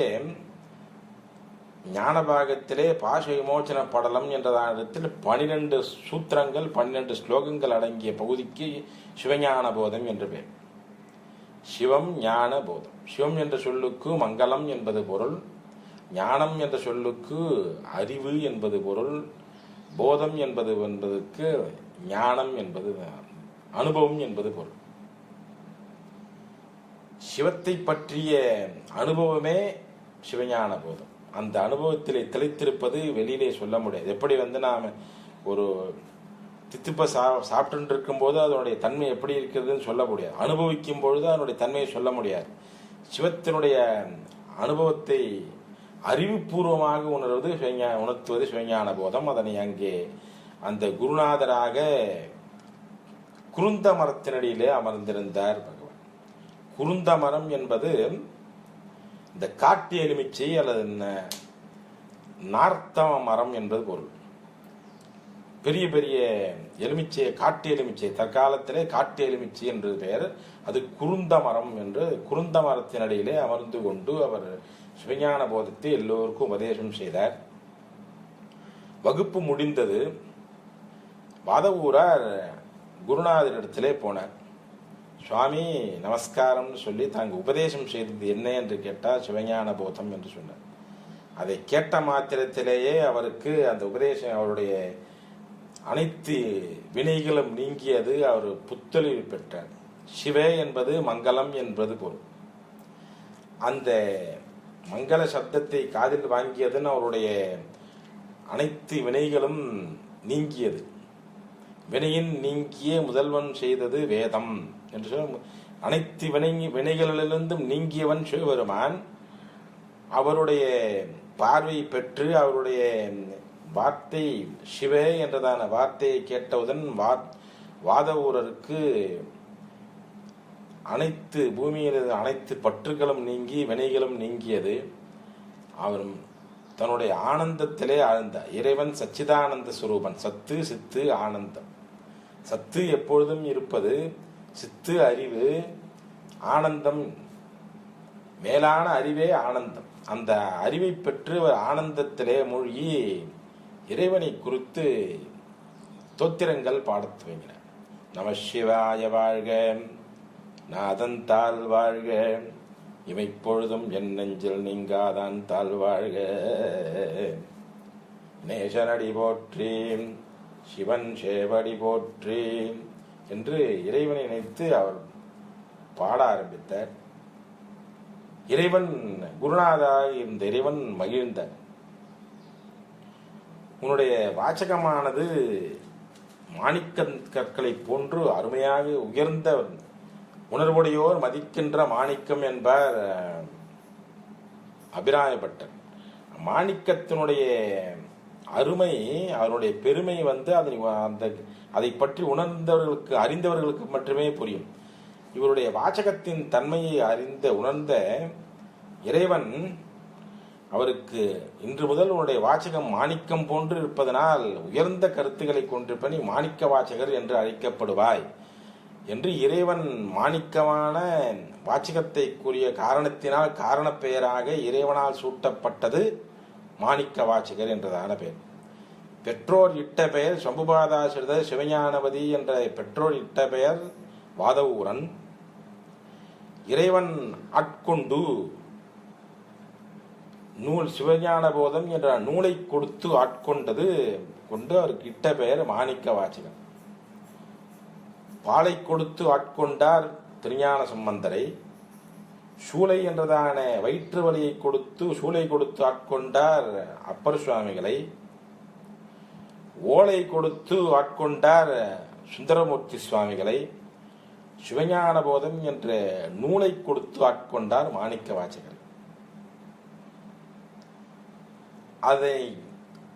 Speaker 1: ஞானபாகத்திலே பாச விமோச்சன படலம் என்றதானத்தில் 12 சூத்திரங்கள் 12 ஸ்லோகங்கள் அடங்கிய பகுதிக்கு சிவஞான போதம் என்று பெயர். சிவம் ஞான போதம். சிவம் என்ற சொல்லுக்கு மங்களம் என்பது பொருள், ஞானம் என்ற சொல்லுக்கு அறிவு என்பது பொருள், போதம் என்பதற்கு ஞானம் என்பது அனுபவம் என்பது பொருள். சிவத்தை பற்றிய அனுபவமே சிவஞான போதம். அந்த அனுபவத்திலே திளைத்திருப்பது வெளியிலே சொல்ல முடியாது. எப்படி நாம் ஒரு தித்திப்ப சாப்பிட்டு இருக்கும்போது அதனுடைய தன்மை எப்படி இருக்கிறதுன்னு சொல்ல முடியாது. அனுபவிக்கும் பொழுது அதனுடைய தன்மையை சொல்ல முடியாது. சிவத்தினுடைய அனுபவத்தை அறிவுபூர்வமாக உணர்த்துவது சிவஞான போதம். அதனை அங்கே அந்த குருநாதராக குருந்த மரத்தினடியிலே அமர்ந்திருந்தார் பகவான். குருந்த மரம் என்பது இந்த காட்டு எலுமிச்சை அல்லது நார்த்தம மரம் என்பது பொருள். பெரிய பெரிய எலுமிச்சை, காட்டு எலுமிச்சை, தற்காலத்திலே காட்டு எலுமிச்சை என்று பெயர். அது குருந்த மரம் என்று குருந்த மரத்தினடியிலே அமர்ந்து கொண்டு அவர் சிவஞான போதத்தை எல்லோருக்கும் உபதேசம் செய்தார். வகுப்பு முடிந்தது. வாதவூரார் குருநாதரிடத்திலே போனார். சுவாமி நமஸ்காரம்னு சொல்லி தாங்க உபதேசம் செய்தது என்ன என்று கேட்டால் சிவஞான போதம் என்று சொன்னார். அதை கேட்ட மாத்திரத்திலேயே அவருக்கு அந்த உபதேசம், அவருடைய அனைத்து வினைகளும் நீங்கியது. அவர் புத்தொழிவு பெற்றார். சிவே என்பது மங்களம் என்பது பொருள். அந்த மங்கள சப்தத்தை காதில் வாங்கியதுன்னு அவருடைய அனைத்து வினைகளும் நீங்கியது. வினையின் நீங்கிய முதல்வன் செய்தது வேதம் என்று சொல்ல, அனைத்து வினைகளிலிருந்தும் நீங்கியவன் சிவபெருமான். அவருடைய பார்வை பெற்று அவருடைய வார்த்தை சிவே என்றதான வார்த்தையை கேட்டவுடன் வாதவூரருக்கு அனைத்து பூமியில் அனைத்து பற்றுகளும் நீங்கி வினைகளும் நீங்கியது. அவர் தன்னுடைய ஆனந்தத்திலே ஆழ்ந்தார். இறைவன் சச்சிதானந்த சுரூபன். சத்து சித்து ஆனந்தம். சத்து எப்பொழுதும் இருப்பது, சித்து அறிவு, ஆனந்தம் மேலான அறிவே ஆனந்தம். அந்த அறிவை பெற்று ஆனந்தத்திலே மூழ்கி இறைவனை குறித்து தோத்திரங்கள் பாடத் துவங்கினார். நம சிவாய வாழ்க, நாதன் தாழ் வாழ்க, இமைப்பொழுதும் என் நெஞ்சில் நீங்காதான் தாழ் வாழ்க, நேசனடி போற்றி சிவன் சேவடி போற்றி என்று இறைவனை நினைத்து அவர் பாட ஆரம்பித்தார். இறைவன் குருநாதா இந்த இறைவன் மகிழ்ந்தார். உன்னுடைய வாசகமானது மாணிக்க கற்களை போன்று அருமையாக உயர்ந்த உணர்வுடையோர் மதிக்கின்ற மாணிக்கம் என்பார் அபிராயப்பட்டர். மாணிக்கத்தினுடைய அருமை, அவருடைய பெருமை அதை பற்றி உணர்ந்தவர்களுக்கு, அறிந்தவர்களுக்கு மட்டுமே புரியும். இவருடைய வாசகத்தின் தன்மையை உணர்ந்த இறைவன் அவருக்கு இன்று முதல் உன்னுடைய வாசகம் மாணிக்கம் போன்று இருப்பதனால் உயர்ந்த கருத்துக்களை கொண்டிருப்ப நீ மாணிக்க வாசகர் என்று அழைக்கப்படுவாய் என்று இறைவன் மாணிக்கமான வாசகத்தை கூறிய காரணத்தினால் காரண பெயராக இறைவனால் சூட்டப்பட்டது மாணிக்க வாசகர் என்றதான பெயர். பெற்றோர் இட்ட பெயர் சம்புபாதாசிரித சிவஞானவதி என்ற பெற்றோர் இட்ட பெயர் வாதவூரன். இறைவன் ஆட்கொண்டு நூல் சிவஞான போதம் என்ற நூலை கொடுத்து ஆட்கொண்டது கொண்டு அவருக்கு இட்ட பெயர் மாணிக்க வாசகர். பாலை கொடுத்து ஆட்கொண்டார் திருஞான சம்பந்தரை. சூளை என்றதான வயிற்று வலியை கொடுத்து சூளை கொடுத்து ஆட்கொண்டார் அப்பர் சுவாமிகளை. ஓலை கொடுத்து ஆட்கொண்டார் சுந்தரமூர்த்தி சுவாமிகளை. சிவஞான போதம் என்ற நூலை கொடுத்து ஆட்கொண்டார் மாணிக்க வாசகர்.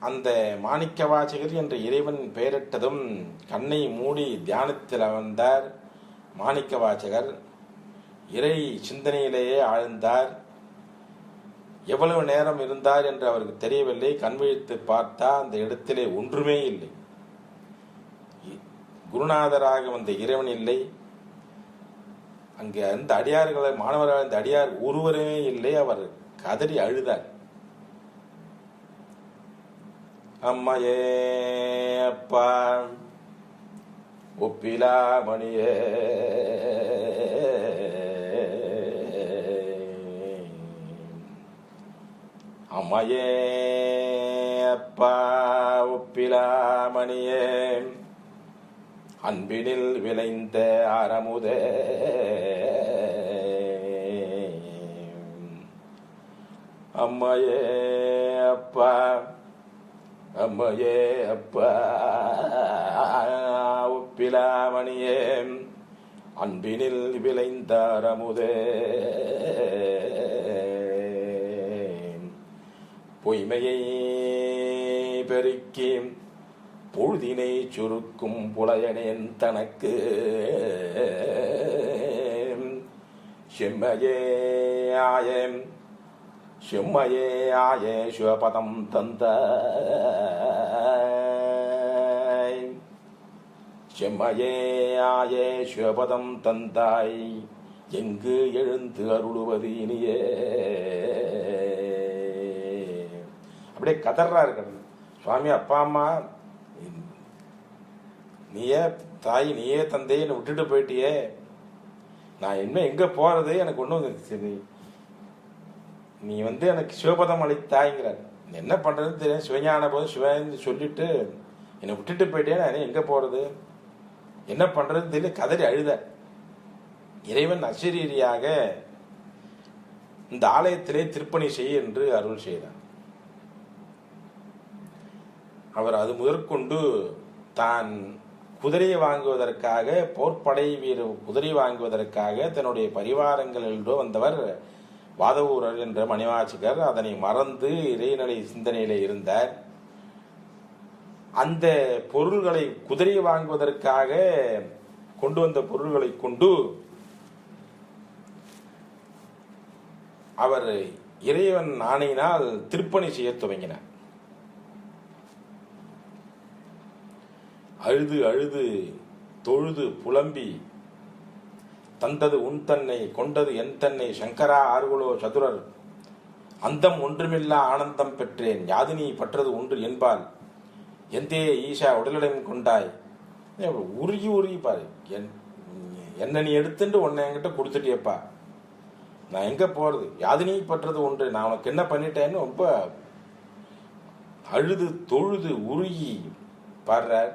Speaker 1: அந்த மாணிக்க வாசகர் என்ற இறைவன் பெயரிட்டதும் கண்ணை மூடி தியானத்தில் அமர்ந்தார் மாணிக்க வாசகர். இறை சிந்தனையிலேயே ஆழ்ந்தார். எவ்வளவு நேரம் இருந்தார் என்று அவருக்கு தெரியவில்லை. கண் விழித்து பார்த்தா அந்த இடத்திலே ஒன்றுமே இல்லை. குருநாதராக வந்த இறைவன் இல்லை. அங்கே அந்த அடியார்களை மாணவர்கள் அந்த அடியார் ஒருவருமே இல்லை. அவர் கதறி அழுதார். அம்மையே அப்பா ஒப்பிலாமணியே அம்மையே அப்பா ஒப்பிலாமணியே அன்பினில் விளைந்த அறமுதே அம்மையே அப்பா அம்மையே அப்பா ஒப்பிலாமணியே அன்பினில் விளைந்த அறமுதே பொய்மையை பெருக்கி பொழுதினை சுருக்கும் புலையனேன் தனக்கு செம்மையே ஆயம் செம்மையே ஆயே சிவபதம் தந்த செம்மையே ஆயே சிவபதம் தந்தாய் எங்கு எழுந்து அருளுவது இனியே. அப்படியே கதறா இருக்கிறது. சுவாமி, அப்பா அம்மா நீயே தாய், நீயே தந்தையை என்னை விட்டுட்டு போயிட்டியே, நான் என்ன எங்க போறது, எனக்கு ஒன்றும் சரி, நீ எனக்கு சிவபதம் அளித்தாய்ங்கிறார். என்ன பண்றதுன்னு தெரியும். சிவஞான போது சிவன் சொல்லிட்டு என்னை விட்டுட்டு போயிட்டே, நான் எங்க போறது, என்ன பண்றதுன்னு தெரியல, கதறி அழுத. இறைவன் அசரீரியாக இந்த ஆலயத்திலே திருப்பணி செய்ய என்று அருள் செய்தார். அவர் அது முதற்கொண்டு தான் குதிரையை வாங்குவதற்காக, போர்ப்படை குதிரை வாங்குவதற்காக தன்னுடைய பரிவாரங்களிலோ வந்தவர் வாதவூரர் என்ற மணிவாசகர். அதனை மறந்து இறைநிலை சிந்தனையிலே இருந்தார். அந்த பொருள்களை, குதிரை வாங்குவதற்காக கொண்டு வந்த பொருள்களை கொண்டு அவர் இறைவன் ஆணையினால் திருப்பணி செய்ய துவங்கினார். அழுது அழுது தொழுது புலம்பி தந்தது உன் தன்னை கொண்டது என் தன்னை சங்கரா ஆர்குலோ சதுரர் அந்தம் ஒன்றுமில்லா ஆனந்தம் பெற்றேன் யாதினி பற்றது ஒன்று என்பால் எந்தே ஈஷா உடலிடம் கொண்டாய். உருகி உருகி பாரு, என்ன நீ எடுத்துட்டு உன்னை என்கிட்ட கொடுத்துட்டியப்பா, நான் எங்க போறது, யாதினி பற்றது ஒன்று, நான் உனக்கு என்ன பண்ணிட்டேன்னு ரொம்ப அழுது தொழுது உருகி பாடுறார்.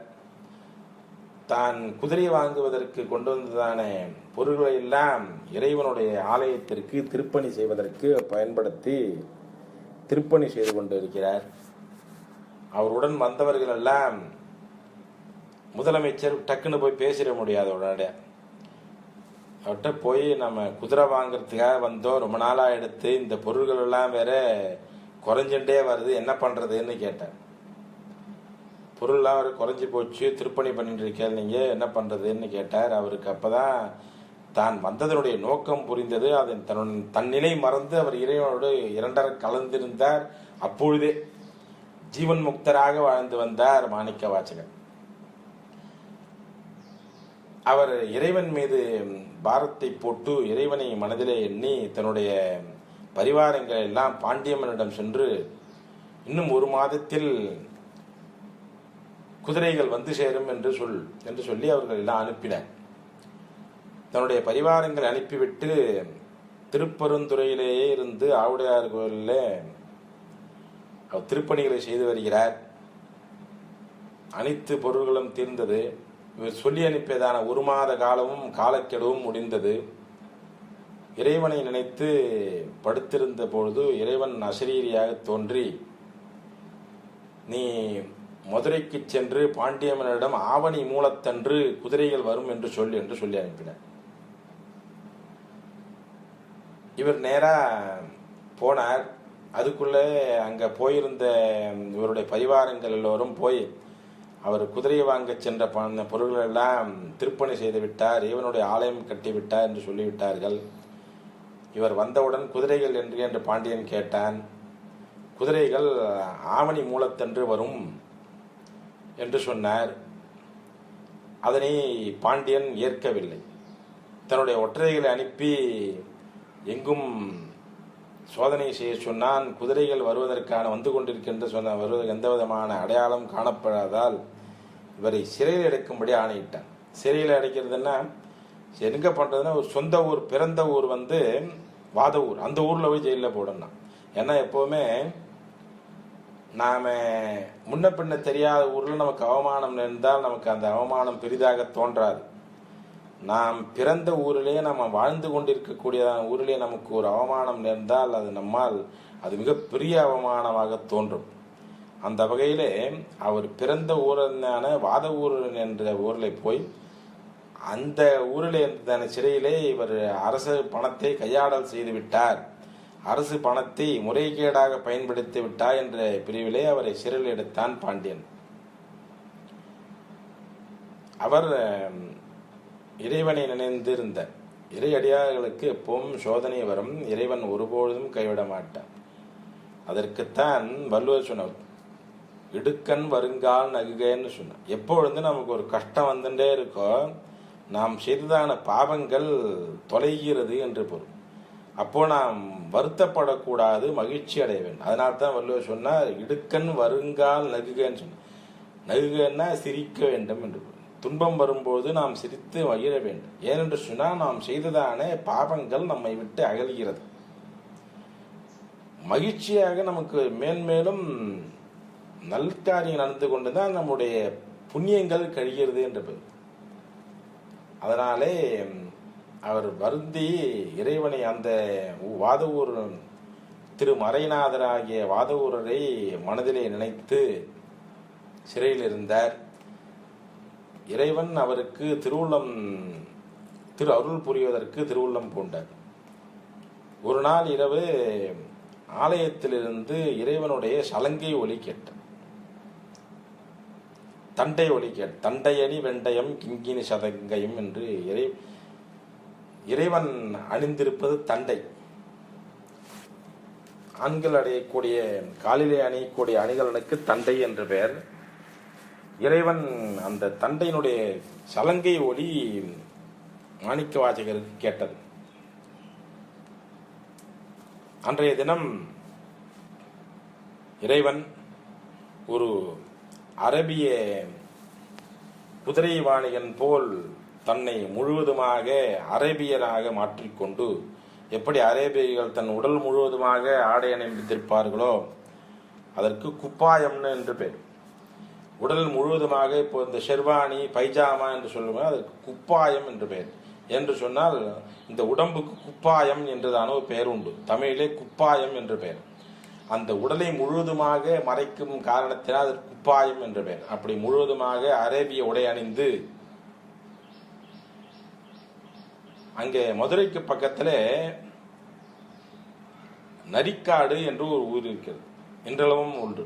Speaker 1: தான் குதிரை வாங்குவதற்கு கொண்டு வந்ததான பொருள்களை எல்லாம் இறைவனுடைய ஆலயத்திற்கு திருப்பணி செய்வதற்கு பயன்படுத்தி திருப்பணி செய்து கொண்டு இருக்கிறார். அவருடன் வந்தவர்கள் எல்லாம் முதலமைச்சர் டக்குன்னு போய் பேசிட முடியாது. உடனே அவர்கிட்ட போய் நம்ம குதிரை வாங்கிறதுக்காக வந்தோம், ரொம்ப நாளாக எடுத்து இந்த பொருள்கள் எல்லாம் வேற குறைஞ்சுட்டே வருது, என்ன பண்றதுன்னு கேட்டார். பொருள்லாம் அவர் குறைஞ்சி போச்சு, திருப்பணி பண்ணிட்டு இருக்கேன், நீங்கள் என்ன பண்ணுறதுன்னு கேட்டார். அவருக்கு அப்போ தான் தான் வந்ததனுடைய நோக்கம் புரிந்தது. அதை தன்னிலை மறந்து அவர் இறைவனோடு இரண்டரை கலந்திருந்தார். அப்பொழுதே ஜீவன் முக்தராக வாழ்ந்து வந்தார் மாணிக்க வாசகர். அவர் இறைவன் மீது பாரத்தை போட்டு இறைவனை மனதிலே எண்ணி தன்னுடைய பரிவாரங்கள் எல்லாம் பாண்டியம்மனிடம் சென்று இன்னும் 1 மாதத்தில் குதிரைகள் வந்து சேரும் என்று சொல்லி அவர்கள் எல்லாம் அனுப்பினார். தன்னுடைய பரிவாரங்களை அனுப்பிவிட்டு திருப்பெருந்துறையிலேயே இருந்து ஆவுடையார் கோயிலில் அவர் திருப்பணிகளை செய்து வருகிறார். அனைத்து பொருள்களும் தீர்ந்தது. இவர் சொல்லி அனுப்பியதான 1 மாத காலமும் காலக்கெடுவும் முடிந்தது. இறைவனை நினைத்து படுத்திருந்த பொழுது இறைவன் அசரீரியாக தோன்றி, நீ மதுரைக்கு சென்று பாண்டியம்மனிடம் ஆவணி மூலத்தன்று குதிரைகள் வரும் என்று சொல்லி அனுப்பினார். இவர் நேரா போனார். அதுக்குள்ளே அங்கே போயிருந்த இவருடைய பரிவாரங்கள் எல்லோரும் போய் அவர் குதிரையை வாங்க சென்ற பொருள்கள் எல்லாம் திருப்பணி செய்து விட்டார், இவனுடைய ஆலயம் கட்டிவிட்டார் என்று சொல்லிவிட்டார்கள். இவர் வந்தவுடன் குதிரைகள் என்று பாண்டியன் கேட்டான். குதிரைகள் ஆவணி மூலத்தன்று வரும் என்று சொன்னார். அதனை பாண்டியன் ஏற்கவில்லை. தன்னுடைய ஒற்றரைகளை அனுப்பி எங்கும் சோதனை செய்ய சொன்னான். குதிரைகள் வருவதற்கான வந்து கொண்டிருக்கின்ற வருவதற்கு எந்த விதமான அடையாளம் காணப்படாதால் இவரை சிறையில் அடைக்கும்படி ஆணையிட்டான். சிறையில் அடைக்கிறதுன்னா எங்க பண்ணுறதுன்னா, ஒரு சொந்த ஊர், பிறந்த ஊர் வந்து வாத ஊர், அந்த ஊரில் போய் ஜெயிலில் போடணும். ஏன்னா எப்போவுமே நாம் முன்ன பின்ன தெரியாத ஊரில் நமக்கு அவமானம் நேர்ந்தால் நமக்கு அந்த அவமானம் பெரிதாக தோன்றாது. நாம் பிறந்த ஊரிலே நம்ம வாழ்ந்து கொண்டிருக்கக்கூடியதான ஊரிலே நமக்கு ஒரு அவமானம் நேர்ந்தால் அது மிகப்பெரிய அவமானமாக தோன்றும். அந்த வகையிலே அவர் பிறந்த ஊரான வாத ஊர் என்ற ஊரில் போய் அந்த ஊரில் இருந்த சிறையிலே இவர் அரசு பணத்தை கையாடல் செய்து விட்டார், அரசு பணத்தை முறைகேடாக பயன்படுத்தி விட்டார் என்ற பிரிவிலே அவரை சிறையில் எடுத்தான் பாண்டியன். அவர் இறைவனை நினைந்திருந்த இறையடியார்களுக்கு எப்பவும் சோதனை வரும், இறைவன் ஒருபொழுதும் கைவிட மாட்டான். அதற்குத்தான் வள்ளுவர் சொன்னார், இடுக்கண் வருங்கால் நகுகன்னு சொன்னார். எப்பொழுது நமக்கு ஒரு கஷ்டம் வந்துட்டே இருக்கோ, நாம் செய்ததான பாவங்கள் தொலைகிறது என்று பொருள். அப்போ நாம் வருத்தப்படக்கூடாது, மகிழ்ச்சி அடைய வேண்டும். அதனால்தான் வள்ளுவர் சொன்னார், இடுக்கண் வருங்கால் நகுகன்னு சொன்னார். நகுகன்னா சிரிக்க வேண்டும் என்று பொருள். துன்பம் வரும்போது நாம் சிரித்து மகிழ வேண்டும். ஏனென்று சொன்னால் நாம் செய்ததான பாவங்கள் நம்மை விட்டு அகலுகிறது. மகிழ்ச்சியாக நமக்கு மேன்மேலும் நல்காரியம் நடந்து கொண்டுதான் நம்முடைய புண்ணியங்கள் கழிகிறது என்று. அதனாலே அவர் வருந்தி இறைவனை அந்த வாதவூர் திருமறைநாதராகிய வாதவூரரை மனதிலே நினைத்து சிறையில் இருந்தார். இறைவன் அவருக்கு திரு அருள் புரிவதற்கு திருவுள்ளம் பூண்டார். ஒரு நாள் இரவு ஆலயத்திலிருந்து இறைவனுடைய சலங்கை ஒலி கேட்டார். தண்டை ஒலி தண்டையணி வெண்டயம் கிங்கினி சதங்கையும் என்று இறைவன் அணிந்திருப்பது தண்டை. ஆண்கள் அடையக்கூடிய காலிலே அணியக்கூடிய அணிகளுக்கு தண்டை என்று பெயர். இறைவன் அந்த தண்டையினுடைய சலங்கை ஒலி மாணிக்க வாசகருக்கு கேட்டது. அன்றைய தினம் இறைவன் ஒரு அரபிய குதிரை வாணிகன் போல் தன்னை முழுவதுமாக அரேபியராக மாற்றிக்கொண்டு, எப்படி அரேபியர்கள் தன் உடல் முழுவதுமாக ஆடை அணிந்திருப்பார்களோ அதற்கு குப்பாயம்னு என்று பெயர். உடல் முழுவதுமாக இப்போ இந்த ஷெர்வானி பைஜாமா என்று சொல்லுவோம், அதற்கு குப்பாயம் என்று பெயர். என்று சொன்னால் இந்த உடம்புக்கு குப்பாயம் என்றதான ஒரு பெயர் உண்டு. தமிழிலே குப்பாயம் என்று பெயர். அந்த உடலை முழுவதுமாக மறைக்கும் காரணத்தினால் அதற்கு குப்பாயம் என்று பெயர். அப்படி முழுவதுமாக அரேபிய உடை அணிந்து அங்கே மதுரைக்கு பக்கத்தில் நரிக்காடு என்று ஒரு ஊர் இருக்கிறது, இன்றளவும் உண்டு.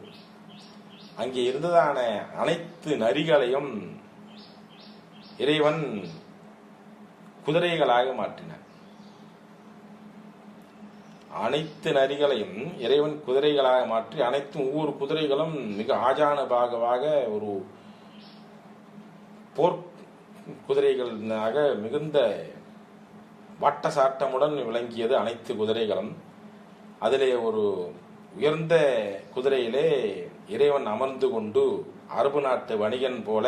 Speaker 1: அங்கே இருந்ததான அனைத்து நரிகளையும் இறைவன் குதிரைகளாக மாற்றினார். அனைத்து நரிகளையும் இறைவன் குதிரைகளாக மாற்றி அனைத்து ஒவ்வொரு குதிரைகளும் மிக ஆஜானுபாகவாக ஒரு போர் குதிரைகளாக மிகுந்த வட்ட சாட்டமுடன் விளங்கியது அனைத்து குதிரைகளும். அதிலே ஒரு உயர்ந்த குதிரையிலே இறைவன் அமர்ந்து கொண்டு அரபு நாட்டு வணிகன் போல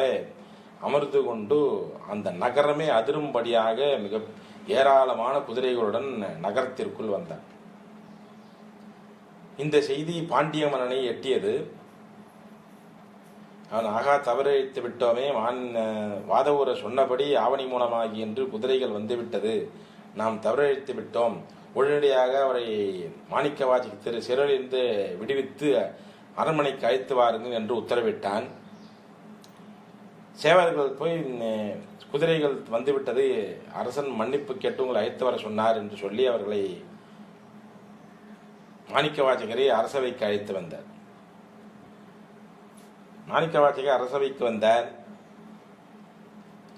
Speaker 1: அமர்ந்து கொண்டு அந்த நகரமே அதிரும்படியாக மிக ஏராளமான குதிரைகளுடன் நகரத்திற்குள் வந்தார். இந்த செய்தி பாண்டிய மன்னனை எட்டியது. அவன் ஆகா தவறழித்து விட்டோமே, வாதவூர சொன்னபடி ஆவணி மூலமாகி என்று குதிரைகள் வந்துவிட்டது, நாம் தவறழித்து விட்டோம், உடனடியாக அவரை மாணிக்கவாசி திரு சிறையிலிருந்து விடுவித்து அரண்மனைக்கு அழைத்து வாருங்கள் என்று உத்தரவிட்டான். சேவர்கள் போய் குதிரைகள் வந்துவிட்டது, அரசன் மன்னிப்பு கேட்டு உங்களை அழைத்து வர சொன்னார் என்று சொல்லி அவர்களை மாணிக்கவாசகரை அரசவைக்கு அழைத்து வந்தார். மாணிக்கவாசகர் அரசவைக்கு வந்தார்.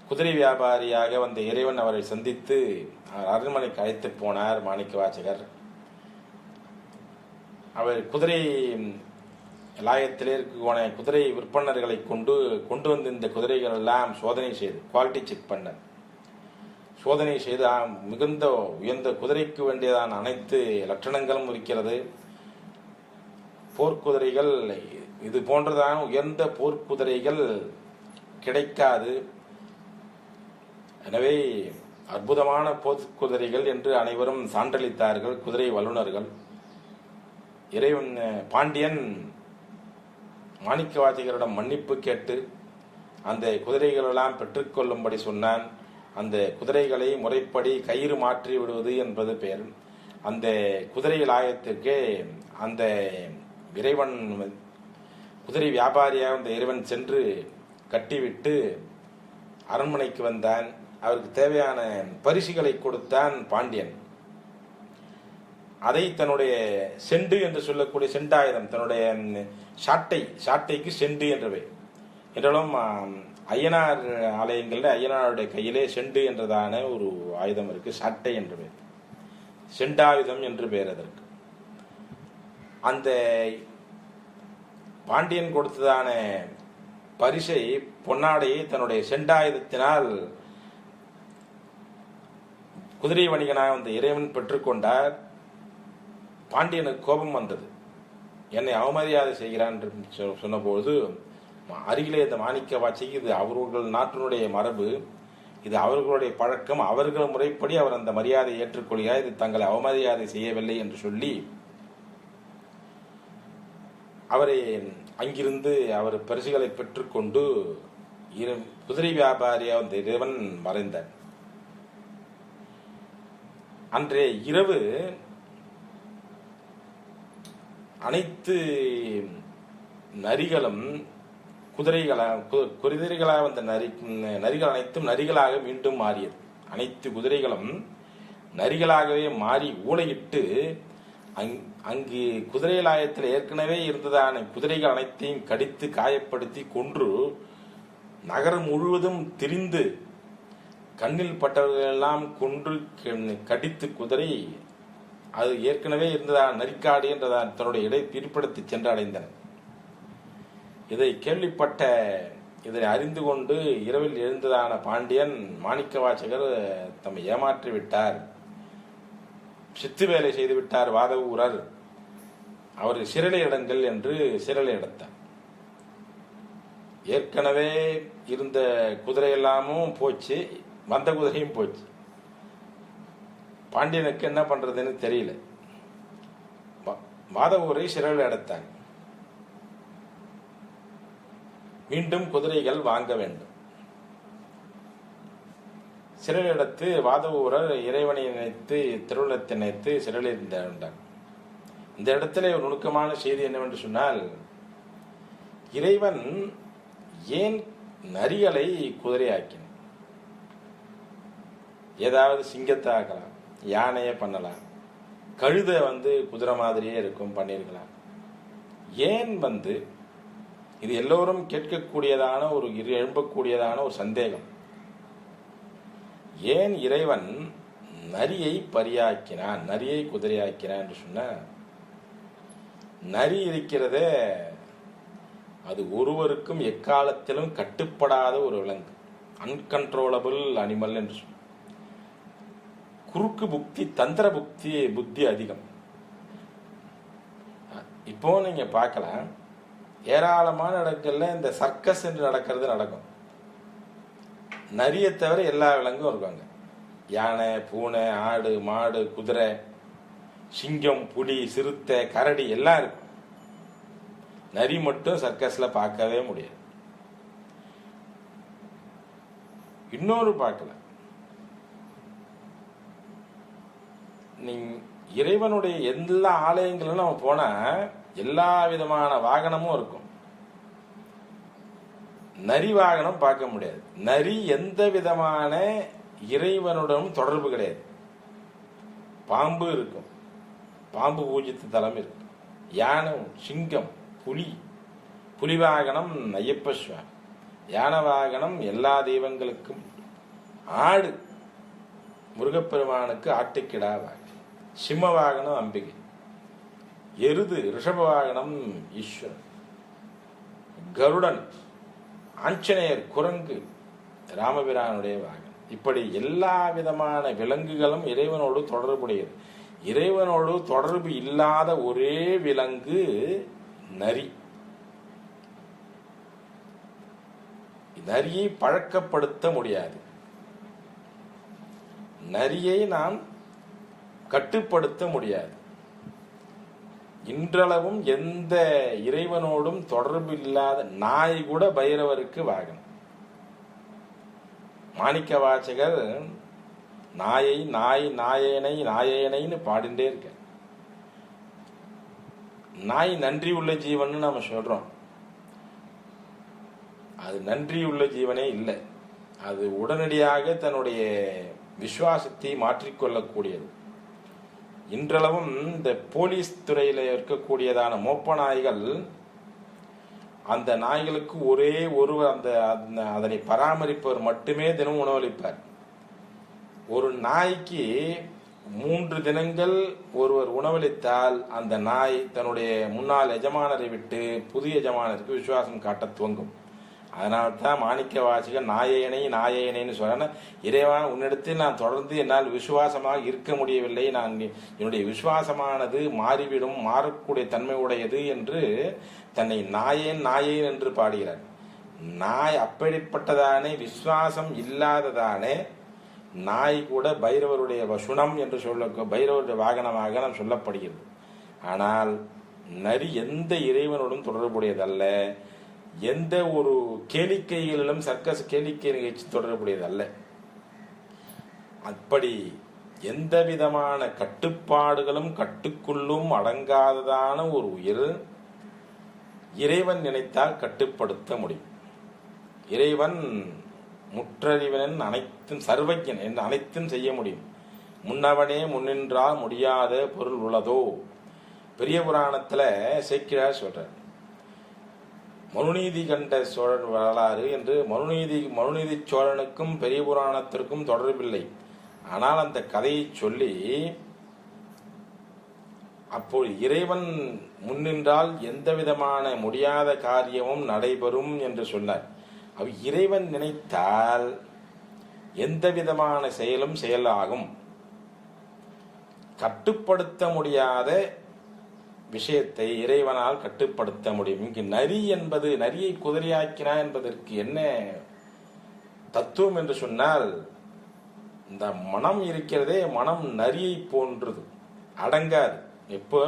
Speaker 1: குதிரை வியாபாரியாக வந்த இறைவன் அவரை சந்தித்து அரண்மனைக்கு அழைத்து போனார். மாணிக்கவாசகர் அவர் குதிரை லாயத்திலே இருக்க குதிரை விற்பனர்களை கொண்டு வந்து இந்த குதிரைகள் எல்லாம் சோதனை செய்து குவாலிட்டி செக் பண்ண சோதனை செய்து மிகுந்த உயர்ந்த குதிரைக்கு வேண்டியதான அனைத்து லட்சணங்களும் இருக்கிறது. போர்க்குதிரைகள் இது போன்றதான உயர்ந்த போர்க்குதிரைகள் கிடைக்காது, எனவே அற்புதமான போர்க்குதிரைகள் என்று அனைவரும் சான்றளித்தார்கள் குதிரை வல்லுநர்கள். இறைவன் பாண்டியன் மாணிக்கவாசகரிடம் மன்னிப்பு கேட்டு அந்த குதிரைகளெல்லாம் பெற்றுக்கொள்ளும்படி சொன்னான். அந்த குதிரைகளை முறைப்படி கயிறு மாற்றி விடுவது என்பது பெயர். அந்த குதிரை லாயத்திற்கே அந்த இறைவன் குதிரை வியாபாரியாக அந்த இறைவன் சென்று கட்டிவிட்டு அரண்மனைக்கு வந்தான். அவருக்கு தேவையான பரிசுகளை கொடுத்தான் பாண்டியன். அதை தன்னுடைய செண்டு என்று சொல்லக்கூடிய செண்டாயுதம், தன்னுடைய சாட்டைக்கு செண்டு என்றவை என்றாலும் ஐயனார் ஆலயங்களில் ஐயனாருடைய கையிலே செண்டு என்றதான ஒரு ஆயுதம் இருக்கு, சாட்டை என்று பெயர், செண்டாயுதம் என்று பெயர் அதற்கு. அந்த பாண்டியன் கொடுத்ததான பரிசை பொன்னாடையை தன்னுடைய செண்டாயுதத்தினால் குதிரை வணிகனாக அந்த இறைவன் பெற்றுக்கொண்டார். பாண்டியனுக்கு கோபம் வந்தது, என்னை அவமரியாதை செய்கிறான் என்று சொன்னபோது அருகிலே இந்த மாணிக்கவாசிக்கு இது அவர்கள் நாட்டினுடைய மரபு, இது அவர்களுடைய பழக்கம், அவர்கள் முறைப்படி அவர் அந்த மரியாதை ஏற்றுக்கொள்கிறார், இது தங்களை அவமரியாதை செய்யவில்லை என்று சொல்லி அவரை அங்கிருந்து அவர் பரிசுகளை பெற்றுக்கொண்டு குதிரை வியாபாரியாக அந்த இறைவன் மறைந்தார். அன்றைய இரவு அனைத்து நரிகளும் குதிரைகளாக வந்த நரிகள் அனைத்தும் நரிகளாக மீண்டும் மாறியது. அனைத்து குதிரைகளும் நரிகளாகவே மாறி ஊளையிட்டு அங்கு குதிரை லாயத்தில் ஏற்கனவே இருந்ததான குதிரைகள் அனைத்தையும் கடித்து காயப்படுத்தி கொன்று நகரம் முழுவதும் திரிந்து கண்ணில் பட்டவர்களெல்லாம் கொன்று கடித்து குதிரை அது ஏற்கனவே இருந்ததான நரிக்காடு என்றதான் தன்னுடைய இடை பிற்படுத்தி சென்று அடைந்தனர். இதை கேள்விப்பட்ட இதனை அறிந்து கொண்டு இரவில் எழுந்ததான பாண்டியன் மாணிக்கவாசகர் தம்மை ஏமாற்றி விட்டார், சித்து வேலை செய்து விட்டார் வாதவூரர், அவர் சிறையிடங்கள் என்று சிறையில் எடுத்தார். ஏற்கனவே இருந்த குதிரை எல்லாமும் போச்சு, வந்த குதிரையும் போச்சு. பாண்டியனுக்கு என்ன பண்றதுன்னு தெரியல. வாதவூரை சிறையில் அடைத்தாங்க. மீண்டும் குதிரைகள் வாங்க வேண்டும். சிறையில் எடுத்து வாதவூரர் இறைவனை நினைத்து திருவுள்ளத்தை நினைத்து சிறையில் இருந்தார். இந்த இடத்துல ஒரு நுணுக்கமான செய்தி என்னவென்று சொன்னால், இறைவன் ஏன் நரிகளை குதிரையாக்கினான்? ஏதாவது சிங்கத்தை ஆக்கலாம், யானையை பண்ணலாம், கழுதை குதிரை மாதிரியே இருக்கும் பண்ணிருக்கலாம். ஏன் இது எல்லோரும் கேட்கக்கூடியதான ஒரு எழும்பக்கூடியதான ஒரு சந்தேகம். ஏன் இறைவன் நரியை பரியாக்கினான், நரியை குதிரையாக்கினான் என்று சொன்ன, நரி இருக்கிறதே அது ஒருவருக்கும் எக்காலத்திலும் கட்டுப்படாத ஒரு விலங்கு, அன்கண்ட்ரோலபிள் அனிமல் என்று சொன்ன. குறுக்கு புத்தி, தந்திர புத்தி அதிகம். இப்போ நீங்க பார்க்கலாம், ஏராளமான இடங்கள்ல இந்த சர்க்கஸ் என்று நடக்கும். நரியை தவிர எல்லா விலங்கும் இருக்காங்க. யானை, பூனை, ஆடு, மாடு, குதிரை, சிங்கம், புலி, சிறுத்தை, கரடி எல்லாம் இருக்கும். நரி மட்டும் சர்க்கஸ்ல பார்க்கவே முடியாது. இன்னொரு பார்க்கல, நீங்க இறைவனுடைய எல்லா ஆலயங்களும் நம்ம போனா எல்லா விதமான வாகனமும் இருக்கும். நரி வாகனம் பார்க்க முடியாது. நரி எந்த விதமான இறைவனுடன் தொடர்பு கிடையாது. பாம்பு இருக்கும், பாம்பு பூஜித்த தலம் இருக்கு. யானை, சிங்கம், புலி வாகனம் ஐயப்ப சுவாமி, யானை வாகனம் எல்லா தெய்வங்களுக்கும், ஆடு முருகப்பெருமானுக்கு ஆட்டுக்கிடா வாகனம், சிம்ம வாகனம் அம்பிகை, எருது ரிஷப வாகனம் ஈஸ்வரன், கருடன் ஆஞ்சநேயர், குரங்கு ராமபிரானுடைய வாகனம். இப்படி எல்லா விதமான விலங்குகளும் இறைவனோடு தொடர்புடையது. இறைவனோடு தொடர்பு இல்லாத ஒரே விலங்கு நரி. நரியை பழக்கப்படுத்த முடியாது. நரியை நாம் கட்டுப்படுத்த முடியாது. இன்றளவும் எந்த இறைவனோடும் தொடர்பு இல்லாத நாய் கூட பைரவருக்கு வாகனம். மாணிக்க வாசகர் நாயை நாயேனைன்னு பாடிண்டே இருக்க. நாய் நன்றி உள்ள ஜீவன் நாம சொல்றோம். அது நன்றி உள்ள ஜீவனே இல்லை. அது உடனடியாக தன்னுடைய விசுவாசத்தை மாற்றிக்கொள்ளக்கூடியது. இன்றளவும் இந்த போலீஸ் துறையில் இருக்கக்கூடியதான மோப்ப நாய்கள், அந்த நாய்களுக்கு ஒரே ஒருவர் அதனை பராமரிப்பவர் மட்டுமே தினமும் உணவளிப்பார். ஒரு நாய்க்கு 3 தினங்கள் ஒருவர் உணவளித்தால் அந்த நாய் தன்னுடைய முன்னாள் எஜமானரை விட்டு புதிய எஜமானருக்கு விசுவாசம் காட்ட துவங்கும். அதனால்தான் மாணிக்க வாசகர் நாயேனைன்னு சொல்ல, இறைவா உன்னிடத்தில் நான் தொடர்ந்து என்னால் விசுவாசமாக இருக்க முடியவில்லை, நான் என்னுடைய விசுவாசமானது மாறிவிடும், மாறக்கூடிய தன்மை உடையது என்று தன்னை நாயேன் என்று பாடுகிறார். நாய் அப்படிப்பட்டதானே விசுவாசம் இல்லாததானே நாய் கூட பைரவருடைய வசுனம் என்று பைரவருடைய வாகனமாக நாம் சொல்லப்படுகிறது. ஆனால் நரி எந்த இறைவனுடன் தொடர்புடையதல்ல, எந்த ஒரு கேளிக்கைகளிலும் சர்க்கஸ் கேளிக்கை நிகழ்ச்சி தொடர்புடையதல்ல. அப்படி எந்த விதமான கட்டுப்பாடுகளும் கட்டுக்குள்ளும் அடங்காததான ஒரு உயிர் இறைவன் நினைத்தால் கட்டுப்படுத்த முடியும். இறைவன் முற்றறிவன், அனைத்தும் சர்வஜன் என்று அனைத்தும் செய்ய முடியும். முன்னவனே முன்னின்றால் முடியாத பொருள் உள்ளதோ. பெரிய புராணத்துல சேக்கிழார் சொல்றார், மனுநீதி கண்ட சோழன் வரலாறு என்று. மனுநீதி சோழனுக்கும் பெரிய புராணத்திற்கும் தொடர்பில்லை. ஆனால் அந்த கதையை சொல்லி, அப்போது இறைவன் முன்னின்றால் எந்த விதமான முடியாத காரியமும் நடைபெறும் என்று சொன்னார். இறைவன் நினைத்தால் எந்த விதமான செயலும் செயலாகும். கட்டுப்படுத்த முடியாத விஷயத்தை இறைவனால் கட்டுப்படுத்த முடியும். இங்கு நரி என்பது, நரியை குதிரையாக்கினா என்பதற்கு என்ன தத்துவம் என்று சொன்னால், இந்த மனம் இருக்கிறதே, மனம் நரியை போன்றது, அடங்காது. எப்போ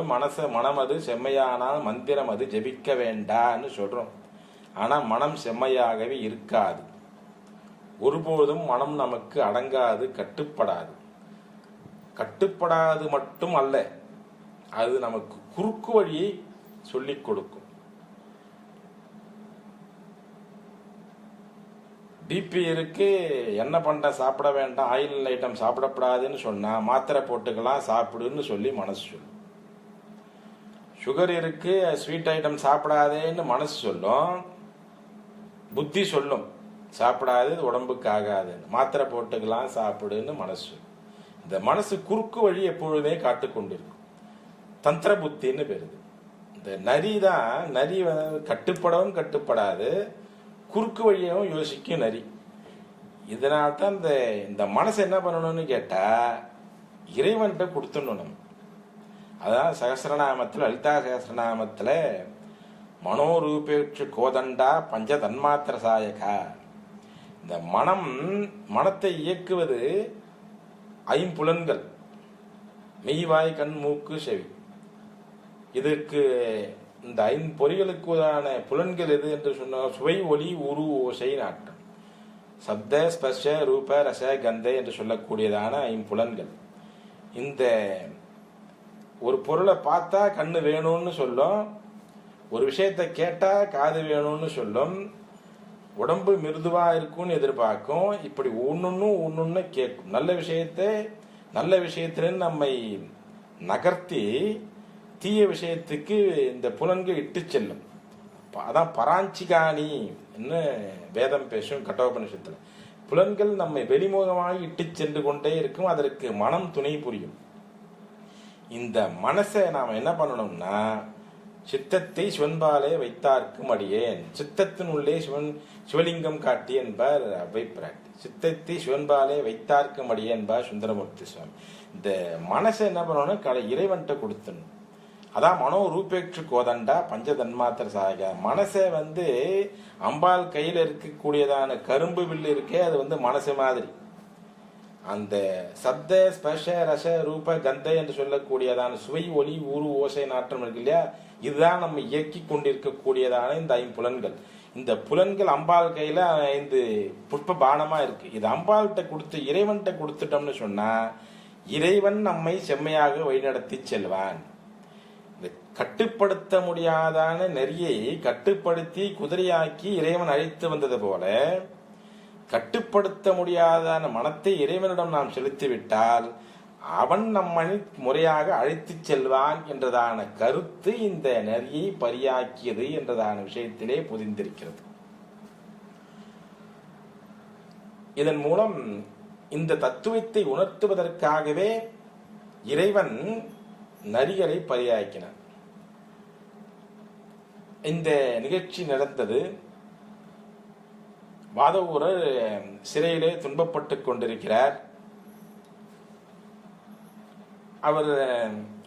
Speaker 1: மனம் அது செம்மையானால் மந்திரம் அது ஜெபிக்க வேண்டான்னு சொல்றோம். ஆனா மனம் செம்மையாகவே இருக்காது. ஒருபோதும் மனம் நமக்கு அடங்காது, கட்டுப்படாது. கட்டுப்படாது மட்டும் அல்ல, அது நமக்கு குறுக்கு வழியை சொல்லிக் கொடுக்கும். பிபி இருக்கு, என்ன பண்ண சாப்பிட வேண்டாம், ஆயில் ஐட்டம் சாப்பிடப்படாதுன்னு சொன்னா மாத்திரை போட்டுக்கலாம், சாப்பிடுன்னு சொல்லி மனசு சுகர் இருக்கு, ஸ்வீட் ஐட்டம் சாப்பிடாதேன்னு மனசு சொல்லும், புத்தி சொல்லும் சாப்பிடாது, உடம்புக்கு ஆகாதுன்னு. மாத்திரை போட்டுக்கலாம், சாப்பிடுன்னு மனசு. இந்த மனசு குறுக்கு வழி எப்பொழுதுமே காட்டு கொண்டிருக்கும். தந்திர புத்தின்னு பெறுது. இந்த நரி தான், நரி கட்டுப்படவும் கட்டுப்படாது, குறுக்கு வழியாகவும் யோசிக்கும் நரி. இதனால்தான் இந்த மனசு என்ன பண்ணணும்னு கேட்டா இறைவன்கிட்ட கொடுத்துடணும் நம்ம. அதான் சகசிரநாமத்தில், லலிதா சகசிரநாமத்தில் மனோரூபேட்சு கோதண்டா பஞ்ச தன்மாத்திர சாயகா. இந்த மனத்தை இயக்குவது ஐம்புலன்கள், மெய்வாய் கண் மூக்கு செவி. இதற்கு இந்த ஐம்பொறிகளுக்குதான புலன்கள் எது என்று சொன்ன சுவை ஒலி உரு ஓசை நாட்டம், சப்த ஸ்பர்ஷ ரூப ரச கந்த என்று சொல்லக்கூடியதான ஐம்புலன்கள். இந்த ஒரு பொருளை பார்த்தா கண்ணு வேணும்னு சொல்லும், ஒரு விஷயத்தை கேட்டா காது வேணும்னு சொல்லும், உடம்பு மிருதுவா இருக்கும்னு எதிர்பார்க்கும். இப்படி ஒன்னொன்னு கேட்கும். நல்ல விஷயத்திலிருந்து நம்மை நகர்த்தி தீய விஷயத்துக்கு இந்த புலன்கள் இட்டு செல்லும். அதான் பராஞ்சிகாணி என்ன வேதம் பேசும் கட்டோபனிஷத்துல. புலன்கள் நம்மை வெளிமுகமாக இட்டு சென்று கொண்டே இருக்கும், அதற்கு மனம் துணை புரியும். இந்த மனசை நாம என்ன பண்ணணும்னா, சித்தத்தை சிவன்பாலே வைத்தார்க்கும் அடியேன், சித்தத்தின் உள்ளே சிவலிங்கம் காட்டி என்பார் அவ்வை பிராட்டி. சித்தத்தை சிவன்பாலே வைத்தார்க்கும் அடியேன் என்பார் சுந்தரமூர்த்தி சுவாமி. இந்த மனசை என்ன பண்ணணும், இறைவன்கிட்ட கொடுத்துடணும். அதான் மனோ ரூபேட்சு கோதண்டா பஞ்ச தன்மாத்திர சாயகா. மனசை அம்பாள் கையில் இருக்கக்கூடியதான கரும்பு வில்லு இருக்கே, அது மனசு மாதிரி. அந்த சப்த ஸ்பர்ஷ ரச ரூப கந்த என்று சொல்லக்கூடியதான சுவை ஒலி ஊறு ஓசை நாற்றம் இருக்கு இல்லையா, இதுதான் நம்ம இயக்கி கொண்டிருக்கக்கூடியதான இந்த ஐம்புலன்கள். இந்த புலன்கள் அம்பாள் கையில 5 புஷ்ப பானமா இருக்கு. இது அம்பாள்கிட்ட கொடுத்து இறைவன்கிட்ட கொடுத்துட்டோம்னு சொன்னா இறைவன் நம்மை செம்மையாக வழிநடத்தி செல்வான். கட்டுப்படுத்த முடியாதான நெறியை கட்டுப்படுத்தி குதிரையாக்கி இறைவன் அழைத்து வந்தது போல, கட்டுப்படுத்த முடியாதான மனத்தை இறைவனிடம் நாம் செலுத்திவிட்டால் அவன் நம்மை முறையாக அழைத்து செல்வான் என்றதான கருத்து இந்த நெறியை பரியாக்கியது என்றதான விஷயத்திலே புதிந்திருக்கிறது. இதன் மூலம் இந்த தத்துவத்தை உணர்த்துவதற்காகவே இறைவன் நரிகளை பரியாக்கினான். இந்த நிகழ்ச்சி நடந்தது. வாதவூரர் சிறையிலே துன்பப்பட்டு கொண்டிருக்கிறார்.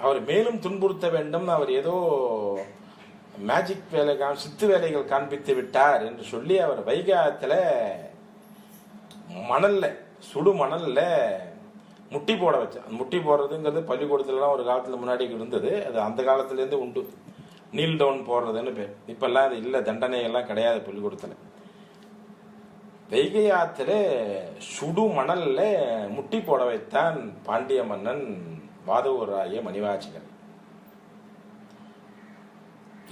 Speaker 1: அவர் மேலும் துன்புறுத்த வேண்டும், அவர் ஏதோ மேஜிக் வேலை சித்து வேலைகள் காண்பித்து விட்டார் என்று சொல்லி அவர் வைகாத்துல சுடு மணல்ல முட்டி போட வச்சார். முட்டி போடுறதுங்கிறது பள்ளிக்கூடத்துலலாம் ஒரு காலத்துல முன்னாடி இருந்தது, அது அந்த காலத்துல இருந்து உண்டு. நீல் டவுன் போடுறதுன்னு பேர். இப்பெல்லாம் அது இல்லை, தண்டனைகள்லாம் கிடையாது பள்ளிக்கூடத்துல. வைகை ஆத்துல சுடு மணல்ல முட்டி போட வைத்தான் பாண்டிய மன்னன் வாதவூராய மணிவாசகர்.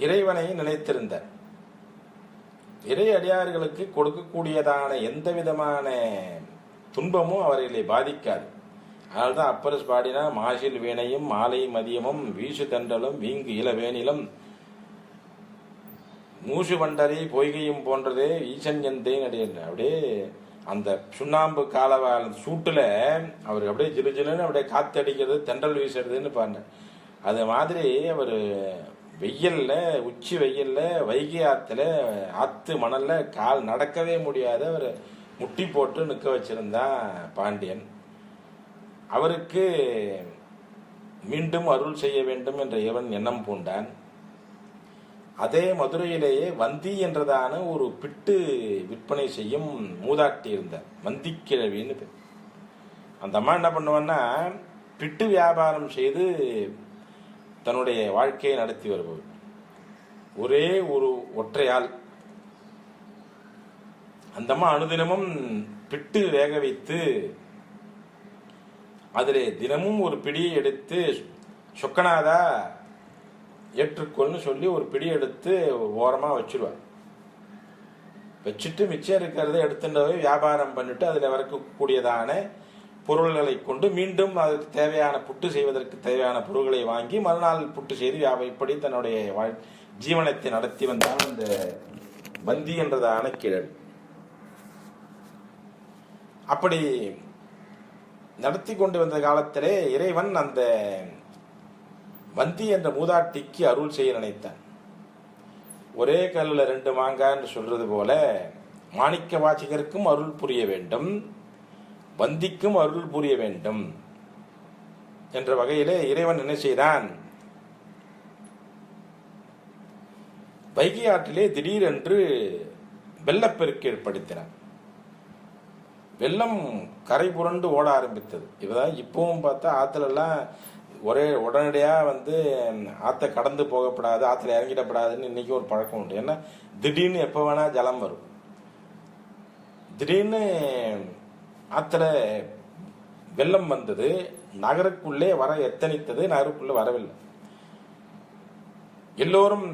Speaker 1: இறைவனை நினைத்திருந்தார். இறை அடியார்களுக்கு கொடுக்கக்கூடியதான எந்த விதமான துன்பமும் அவர்களை பாதிக்காது. அதனால்தான் அப்பரஸ் பாடினா, மாசில் வீணையும் மாலை மதியமும் வீசு தண்டலும் வீங்கு இளவேனிலும் மூசு வண்டரை பொய்கையும் போன்றதே ஈசன் எந்தை நடிகர். அப்படியே அந்த சுண்ணாம்பு காலவால் சூட்டுல அவர் அப்படியே ஜிலுஜிலுன்னு அப்படியே காத்தடிக்கிறது, தென்றல் வீசுறதுன்னு பாருங்க. அது மாதிரி அவர் வெயில்ல, உச்சி வெயில்ல வைகை ஆத்து மணல்ல கால் நடக்கவே முடியாத அவர் முட்டி போட்டு நிற்க வச்சிருந்தான் பாண்டியன். அவருக்கு மீண்டும் அருள் செய்ய வேண்டும் என்ற இவன் எண்ணம் பூண்டான். அதே மதுரையிலேயே வந்தி என்றதான ஒரு பிட்டு விற்பனை செய்யும் மூதாட்டி இருந்தார், வந்திக்கிழவின்னு பேர். அந்த அம்மா என்ன பண்ணுவான்னா, பிட்டு வியாபாரம் செய்து தன்னுடைய வாழ்க்கையை நடத்தி வருபவர். ஒரே ஒரு ஒற்றையால் அந்த அம்மா அனுதினமும் பிட்டு வேக வைத்து அதிலே தினமும் ஒரு பிடியை எடுத்து, சொக்கநாதா ஏற்றுக்கொள்னு சொல்லி ஒரு பிடி எடுத்து ஓரமா வச்சிருவார். வச்சுட்டு மிச்சம் இருக்கிறத எடுத்துட்டு வியாபாரம் பண்ணிட்டு அதுல வரக்கூடியதான பொருள்களை கொண்டு மீண்டும் அதற்கு தேவையான புட்டு செய்வதற்கு தேவையான பொருள்களை வாங்கி மறுநாள் புட்டு செய்து இப்படி தன்னுடைய ஜீவனத்தை நடத்தி வந்தான் அந்த வந்தி என்றதான கிழவி. அப்படி நடத்தி கொண்டு வந்த காலத்திலே இறைவன் அந்த வந்தி என்ற மூதாட்டிக்கு அருள் செய்ய நினைத்தான். ஒரே கல்லில் 2 மாங்காய் என்று சொல்றது போல மாணிக்க வாசகருக்கும் அருள் புரிய வேண்டும், வந்திக்கும் அருள் புரிய வேண்டும் என்ற வகையிலே இறைவன் என்ன செய்தான், வைகை ஆற்றிலே திடீரென்று வெள்ளப்பெருக்கு ஏற்படுத்தினான். வெள்ளம் கரை புரண்டு ஓட ஆரம்பித்தது. இவதான் இப்பவும் பார்த்தா ஆத்துல எல்லாம் உடனடியா ஆத்த கடந்து போகப்படாது, ஆத்துல இறங்கிடப்படாதுன்னு இன்னைக்கு ஒரு பழக்கம் உண்டு. ஏன்னா திடீர்னு எப்ப வேணா ஜலம் வரும். திடீர்னு ஆத்துல வெள்ளம் வந்தது, நகருக்குள்ளே வர எத்தனித்தது, நகருக்குள்ளே வரவில்லை. எல்லோரும்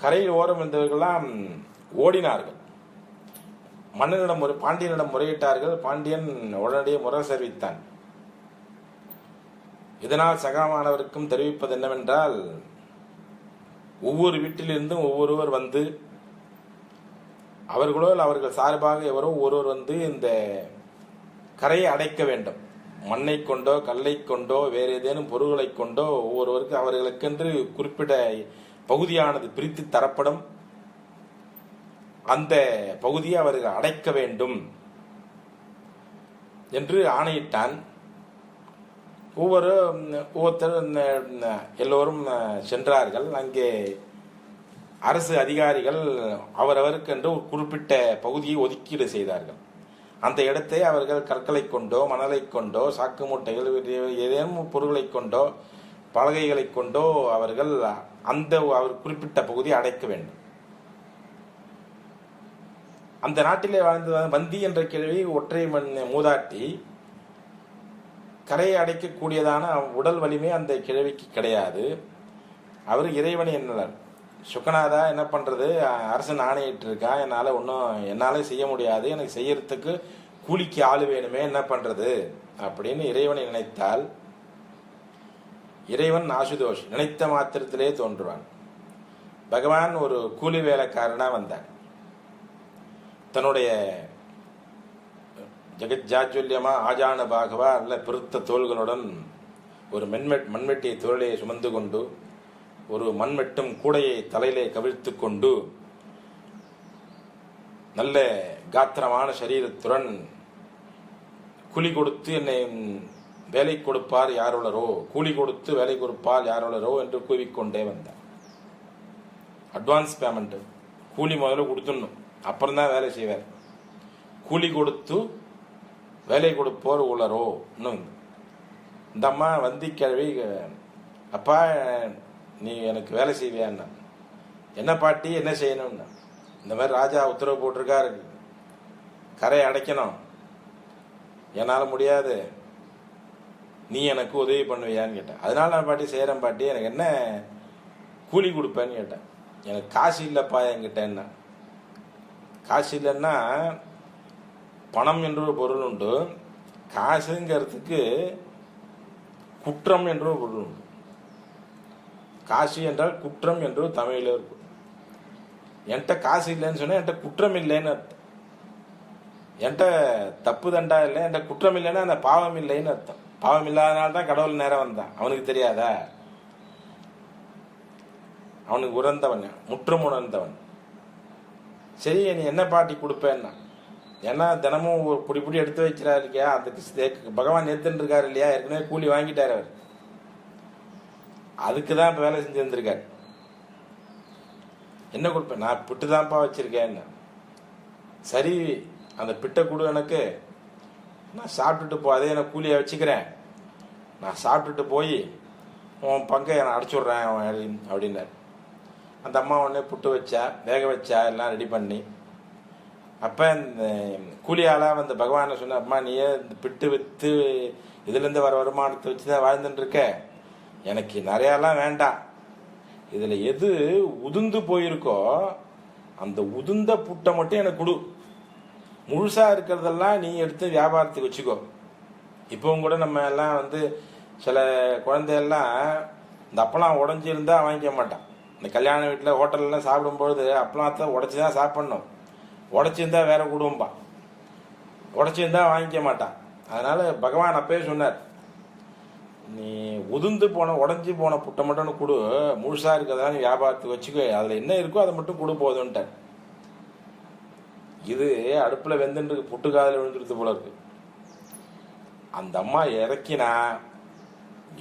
Speaker 1: கரையில் ஓரம் வந்தவர்கள்லாம் ஓடினார்கள். மன்னனிடம் பாண்டியனிடம் முறையிட்டார்கள். பாண்டியன் உடனடியே முறை தெரிவித்தான். இதனால் சகமானவருக்கும் தெரிவிப்பது என்னவென்றால், ஒவ்வொரு வீட்டிலிருந்தும் ஒவ்வொருவர் வந்து அவர்களோ அவர்கள் சார்பாக எவரோ ஒருவர் வந்து இந்த கரையை அடைக்க வேண்டும். மண்ணை கொண்டோ கல்லை கொண்டோ வேறு ஏதேனும் பொருள்களை கொண்டோ ஒவ்வொருவருக்கு அவர்களுக்கென்று குறிப்பிட்ட பகுதியானது பிரித்து தரப்படும். அந்த பகுதியை அவர்கள் அடைக்க வேண்டும் என்று ஆணையிட்டான். ஒவ்வொருத்தரும் எல்லோரும் சென்றார்கள். அங்கே அரசு அதிகாரிகள் அவரவருக்கென்று ஒரு குறிப்பிட்ட பகுதியை ஒதுக்கீடு செய்தார்கள். அந்த இடத்தை அவர்கள் கற்களை கொண்டோ மணலை கொண்டோ சாக்கு மூட்டைகள் ஏதேனும் பொருட்களை கொண்டோ பலகைகளை கொண்டோ அவர்கள் அவர் குறிப்பிட்ட பகுதியை அடைக்க வேண்டும். அந்த நாட்டிலே வாழ்ந்து வந்தி என்ற கிழவி ஒற்றை மூதாட்டி. கரையை அடைக்கக்கூடியதான உடல் வலிமை அந்த கிழவிக்கு கிடையாது. அவர் இறைவனை என்னார், சுக்கநாதா என்ன பண்றது, அரசன் ஆணையிட்டு இருக்கா, என்னால செய்ய முடியாது, எனக்கு செய்யறதுக்கு கூலிக்கு ஆளு வேணுமே, என்ன பண்றது அப்படின்னு இறைவனை நினைத்தால், இறைவன் ஆசுதோஷ் நினைத்த மாத்திரத்திலே தோன்றுவான். பகவான் ஒரு கூலி வேலைக்காரனா வந்தார். தன்னுடைய ஜெகஜாஜ்வல்யமா ஆஜான பாகவா நல்ல பெருத்த தோள்களுடன் ஒரு மண்வெட்டியை தோளிலே சுமந்து கொண்டு ஒரு மண்வெட்டும் கூடையை தலையிலே கவிழ்த்து கொண்டு நல்ல காத்திரமான சரீரத்துடன் கூலி கொடுத்து என்னை வேலை கொடுப்பார் யாருளரோ, கூலி கொடுத்து வேலை கொடுப்பார் யாருளரோ என்று கூவிக்கொண்டே வந்தார். அட்வான்ஸ் பேமெண்ட், கூலி முதல்ல கொடுத்துடணும், அப்புறம்தான் வேலை செய்வார். கூலி கொடுத்து வேலை கொடுப்போர் உளரோ. இன்னும் இந்த அம்மா வந்தி கிழவி, அப்பா நீ எனக்கு வேலை செய்வியான்னா, என்ன பாட்டி என்ன செய்யணும்னா, இந்த மாதிரி ராஜா உத்தரவு போட்டிருக்காரு, கரையை அடைக்கணும், என்னால் முடியாது, நீ எனக்கு உதவி பண்ணுவியான்னு கேட்டேன். அதனால நான் பாட்டி செய்கிறேன் பாட்டி, எனக்கு என்ன கூலி கொடுப்பேன்னு கேட்டேன். எனக்கு காசு இல்லைப்பா என்கிட்ட. என்ன காசு இல்லைன்னா பணம் என்று ஒரு பொருள் உண்டு, காசுங்கிறதுக்கு குற்றம் என்று ஒரு பொருள் உண்டு. காசு என்றால் குற்றம் என்று தமிழில் இருக்கும். என்கிட்ட காசு இல்லைன்னு சொன்னா என்கிட்ட குற்றம் இல்லைன்னு அர்த்தம். என்கிட்ட தப்பு தண்டா இல்லை, என்கிட்ட குற்றம் இல்லைன்னா அந்த பாவம் இல்லைன்னு அர்த்தம். பாவம் இல்லாதனால்தான் கடவுள் நேரம் வந்தான். அவனுக்கு தெரியாதா? அவனுக்கு உணர்ந்தவன், முற்றும் உணர்ந்தவன். சரி நீ என்ன பாட்டி கொடுப்பேன்னா, ஏன்னா தினமும் ஒரு புடி எடுத்து வச்சிடாரு இல்லையா, அதுக்கு பகவான் எடுத்துட்டு இருக்காரு இல்லையா, ஏற்கனவே கூலி வாங்கிட்டார் அவர், அதுக்குதான் இப்ப வேலை செஞ்சு இருந்திருக்காரு. என்ன கொடுப்பேன், நான் பிட்டு தான்ப்பா வச்சிருக்கேன். சரி அந்த பிட்டை கொடு எனக்கு, நான் சாப்பிட்டுட்டு போ, அதே நான் கூலியை வச்சுக்கிறேன், நான் சாப்பிட்டுட்டு போய் உன் பங்கை நான் அடைச்சுட்றேன் அப்படின்னாரு. அந்த அம்மா உடனே புட்டு வச்சா, வேக வச்சா, எல்லாம் ரெடி பண்ணி. அப்போ இந்த கூலியாளாக அந்த பகவானை சொன்ன, அம்மா நீயே இந்த பிட்டு விற்று இதுலேருந்து வர வருமானத்தை வச்சு தான் வாழ்ந்துட்டு இருக்க, எனக்கு நிறையாலாம் வேண்டாம், இதில் எது உதிர்ந்து போயிருக்கோ அந்த உதிர்ந்த புட்டை மட்டும் எனக்கு கொடு, முழுசாக இருக்கிறதெல்லாம் நீ எடுத்து வியாபாரத்துக்கு வச்சுக்கோ, இப்பவும் கூட நம்ம எல்லாம் வந்து சில குழந்தையெல்லாம் இந்த அப்பளம் உடஞ்சிருந்தா வாங்கிக்க மாட்டான். இந்த கல்யாண வீட்டில் ஹோட்டல்லாம் சாப்பிடும்பொழுது அப்பளத்தை உடச்சி தான் சாப்பிட்ணும். உடச்சிருந்தா வேற குடும்பா, உடச்சிருந்தா வாங்கிக்க மாட்டான். அதனால பகவான் அப்பயே சொன்னார், நீ உதிர்ந்து போன உடஞ்சி போன புட்டை மட்டும் கொடு, முழுசா இருக்கிறதா நீ வியாபாரத்துக்கு வச்சுக்கோ, அதில் என்ன இருக்கோ அதை மட்டும் கொடு போதுன்ட்டார். இது அடுப்பில் வெந்துட்டு புட்டு காதில் விழுந்துருது போல இருக்கு. அந்த அம்மா இறக்கினா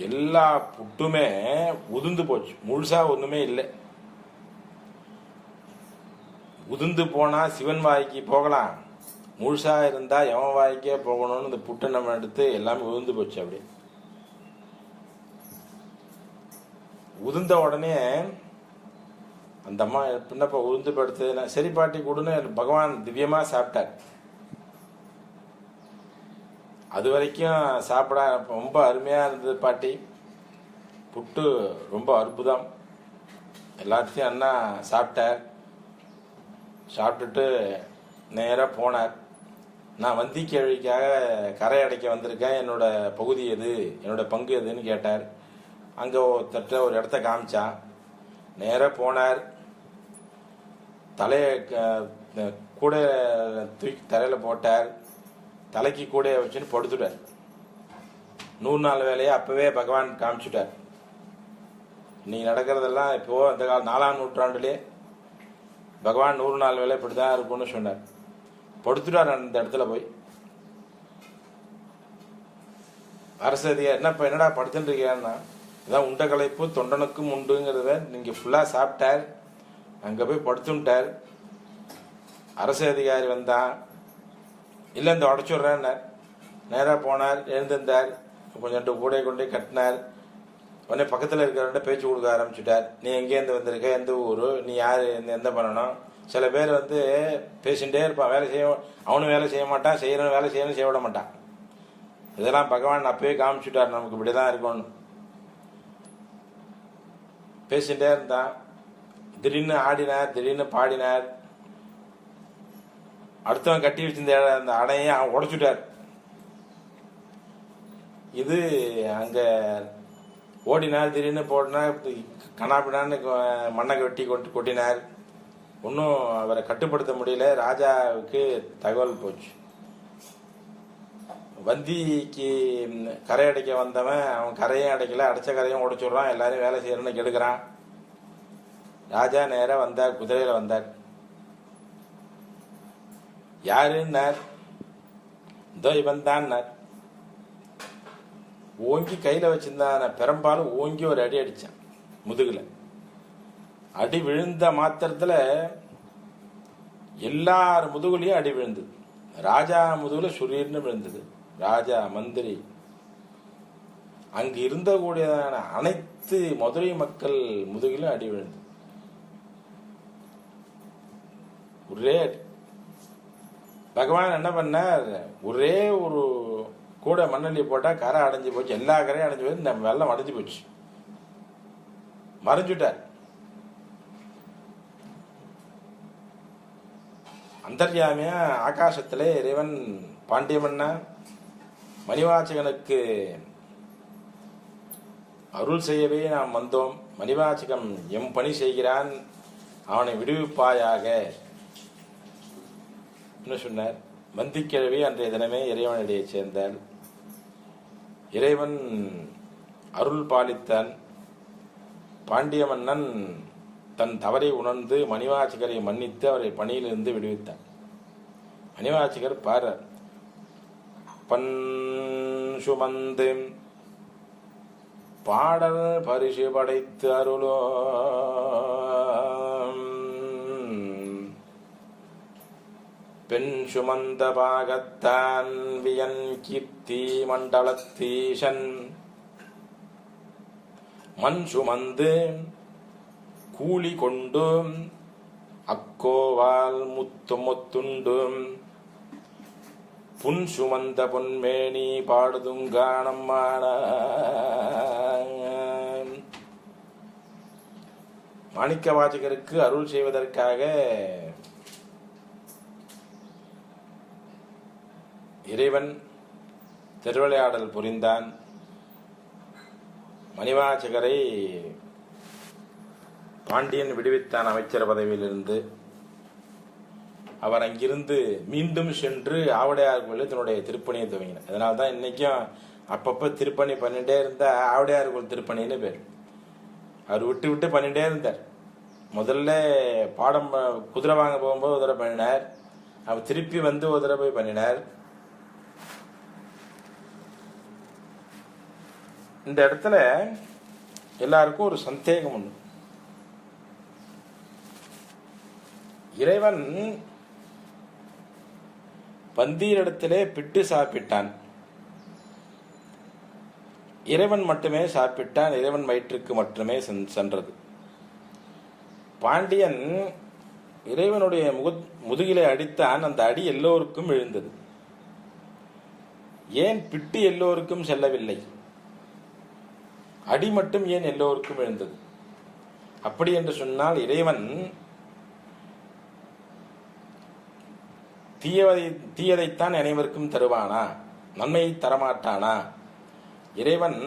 Speaker 1: எல்லா புட்டுமே உதிர்ந்து போச்சு, முழுசா ஒண்ணுமே இல்லை. உதிர்ந்து போனா சிவன் வாய்க்கு போகலாம், முழுசா இருந்தா எவன் வாய்க்கே போகணும்னு இந்த புட்டை நம்ம எடுத்து எல்லாமே உதிர்ந்து போச்சு. அப்படி உதிர்ந்த உடனே அந்த அம்மா பின்னப்ப உதிர்ந்து படுத்து சரி பாட்டி கொடுன்னு பகவான் திவ்யமா சாப்பிட்டார். அது வரைக்கும் சாப்பிட ரொம்ப அருமையா இருந்தது பாட்டி, புட்டு ரொம்ப அற்புதம், எல்லாத்தையும் அண்ணா சாப்பிட்டார். சாப்பிட்டுட்டு நேராக போனார். நான் வந்தி கேள்விக்காக கரை அடைக்க வந்திருக்கேன், என்னோட பகுதி எது, என்னோட பங்கு எதுன்னு கேட்டார். அங்கே ஒருத்தட்ட ஒரு இடத்த காமிச்சான். நேராக போனார். தலையை கூட தூக்கி தரையில் போட்டார். தலைக்கு கூட வச்சுன்னு படுத்துட்டார். 100 நாள் வேலையை அப்பவே பகவான் காமிச்சுட்டார். இன்னைக்கு நடக்கிறதெல்லாம் இப்போ அந்த 4ஆம் நூற்றாண்டுலே பகவான் 100 நாள் வேலை இப்படிதான் இருக்கும்னு சொன்னார். படுத்துட்டார் அந்த இடத்துல போய். அரசதியா என்னடா படுத்துட்டு இருக்கியான்னா, இதான் உண்ட களைப்பு தொண்டனுக்கும் உண்டுங்கிறத நீங்க ஃபுல்லா சாப்பிட்டார், அங்க போய் படுத்துட்டார். அரசு அதிகாரி வந்தான், இல்லை இந்த உடச்சுடுறேன்னார். நேராக போனார், எழுந்திருந்தார், கொஞ்சம் கூட கொண்டே கட்டினார். உடனே பக்கத்தில் இருக்கிறவன்ட்ட பேச்சு கொடுக்க ஆரம்பிச்சுட்டார். நீ எங்கேருந்து வந்திருக்க, எந்த ஊர், நீ யார், எந்த பண்ணணும். சில பேர் வந்து பேசிகிட்டே இருப்பான், வேலை செய்ய, அவனும் வேலை செய்ய மாட்டான், செய்யறவன் வேலை செய்யணும் செய்ய விட மாட்டான். இதெல்லாம் பகவான் அப்பவே காமிச்சுட்டார், நமக்கு இப்படிதான் இருக்கணும். பேசிகிட்டே இருந்தான். திடீர்னு ஆடினார், திடீர்னு பாடினார். அடுத்தவன் கட்டி வச்சிருந்த அந்த அடையை அவன் உடைச்சுட்டார். இது அங்க ஓடினார், திடீர்னு போடினார், கண்ணாப்பினான்னு மண்ணை வெட்டி கொட்டினார். ஒன்றும் அவரை கட்டுப்படுத்த முடியல. ராஜாவுக்கு தகவல் போச்சு. வந்திக்கு கரை அடைக்க வந்தவன் அவன் கரையும் அடைக்கல, அடைச்ச கரையும் உடைச்சுடுறான், எல்லாரும் வேலை செய்யறன்னு கெடுக்கிறான். ராஜா நேரம் வந்தார், குதிரையில வந்தார். யாருன்னார், இதோ இவன் தான். ஓங்கி கையில வச்சிருந்தான் பெரும்பாலும் ஓங்கி ஒரு அடி அடிச்சான் முதுகுல. அடி விழுந்த மாத்திரத்துல எல்லார் முதுகுலையும் அடி விழுந்தது. ராஜா முதுகுல சுரீர்னு விழுந்தது. ராஜா, மந்திரி, அங்கு இருந்த கூடியதான அனைத்து மதுரை மக்கள் முதுகிலும் அடி விழுந்தது. ஒரே பகவான் என்ன பண்ணார், ஒரே ஒரு கூட மண்ணள்ளி போட்டா கரை அடைஞ்சு போச்சு, எல்லா கரையும் அடைஞ்சு போச்சு, நம்ம வெள்ளம் அடைஞ்சு போச்சு, மறைஞ்சுட்டார். அந்தர்யாமியா ஆகாசத்திலே இறைவன் பாண்டியமன்னா மணிவாச்சகனுக்கு அருள் செய்யவே நாம் வந்தோம், மணிவாச்சகம் எம் பணி செய்கிறான், அவனை விடுவிப்பாயாக சொன்னார். வந்திக்கிழவி அன்றைய தினமே இறைவனிடையே சேர்ந்தாள். இறைவன் அருள் பாலித்தான். பாண்டிய மன்னன் தன் தவறை உணர்ந்து மணிவாச்சகரை மன்னித்து அவரை பணியிலிருந்து விடுவித்தான். மணிவாச்சகர் பாரு பன் சுமந்து பாடல் பரிசு படைத்து அருளோ பெண் சுமந்த பாகத்தான் வியன் கீர்த்தி மண்டலத்தீசன் மண் சுமந்து கூலி கொண்டு அக்கோவால் முத்துண்டு புன் சுமந்த பொன்மேனி பாடுதுங்கானம்மான. மாணிக்க வாசகருக்கு அருள் செய்வதற்காக இறைவன் திருவிளையாடல் புரிந்தான். மணிவாசகரை பாண்டியன் விடுவித்தான் அமைச்சர் பதவியிலிருந்து. அவர் அங்கிருந்து மீண்டும் சென்று ஆவுடையார் கோயிலில் தன்னுடைய திருப்பணியை துவங்கினார். அதனால தான் இன்னைக்கும் அப்பப்போ திருப்பணி பண்ணிட்டே இருந்தா ஆவுடையார் கோயில் திருப்பணின்னு பேர். அவர் விட்டு விட்டு பண்ணிட்டே இருந்தார். முதல்ல பாடம் குதிரை வாங்க போகும்போது ஒரு தடவை பண்ணினார். அவர் திருப்பி வந்து ஒரு தடவை போய் பண்ணினார். இந்த இடத்துல எல்லாருக்கும் ஒரு சந்தேகம் உண்டு. இறைவன் பந்தியிடத்திலே பிட்டு சாப்பிட்டான். இறைவன் மட்டுமே சாப்பிட்டான். இறைவன் வயிற்றுக்கு மட்டுமே சென்றது. பாண்டியன் இறைவனுடைய முதுகிலே அடித்தான். அந்த அடி எல்லோருக்கும் விழுந்தது. ஏன் பிட்டு எல்லோருக்கும் செல்லவில்லை? அடி மட்டும் ஏன் எல்லோருக்கும் விழுந்தது? அப்படி என்று சொன்னால் இறைவன் தீயதைத்தான் அனைவருக்கும் தருவானா? நன்மையை தரமாட்டானா? இறைவன்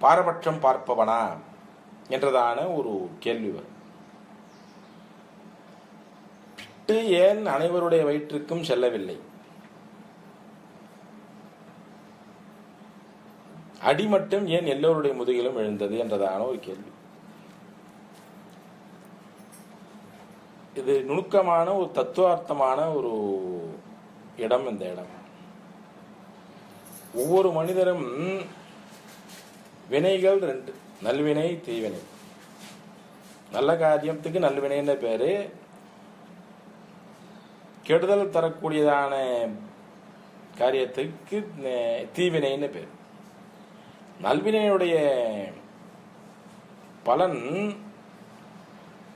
Speaker 1: பாரபட்சம் பார்ப்பவனா என்றதான ஒரு கேள்வி வரும். பிட்டு ஏன் அனைவருடைய வயிற்றுக்கும் செல்லவில்லை? அடி மட்டும் ஏன் எல்லோருடைய முதுகிலும் விழுந்தது என்றதான ஒரு கேள்வி. இது நுணுக்கமான ஒரு தத்துவார்த்தமான ஒரு இடம். இந்த இடம் ஒவ்வொரு மனிதரும் வினைகள் ரெண்டு, நல்வினை தீவினை. நல்ல காரியத்துக்கு நல்வினைன்னு பேரு, கெடுதல் தரக்கூடியதான காரியத்துக்கு தீவினைன்னு பேர். நல்வினையுடைய பலன்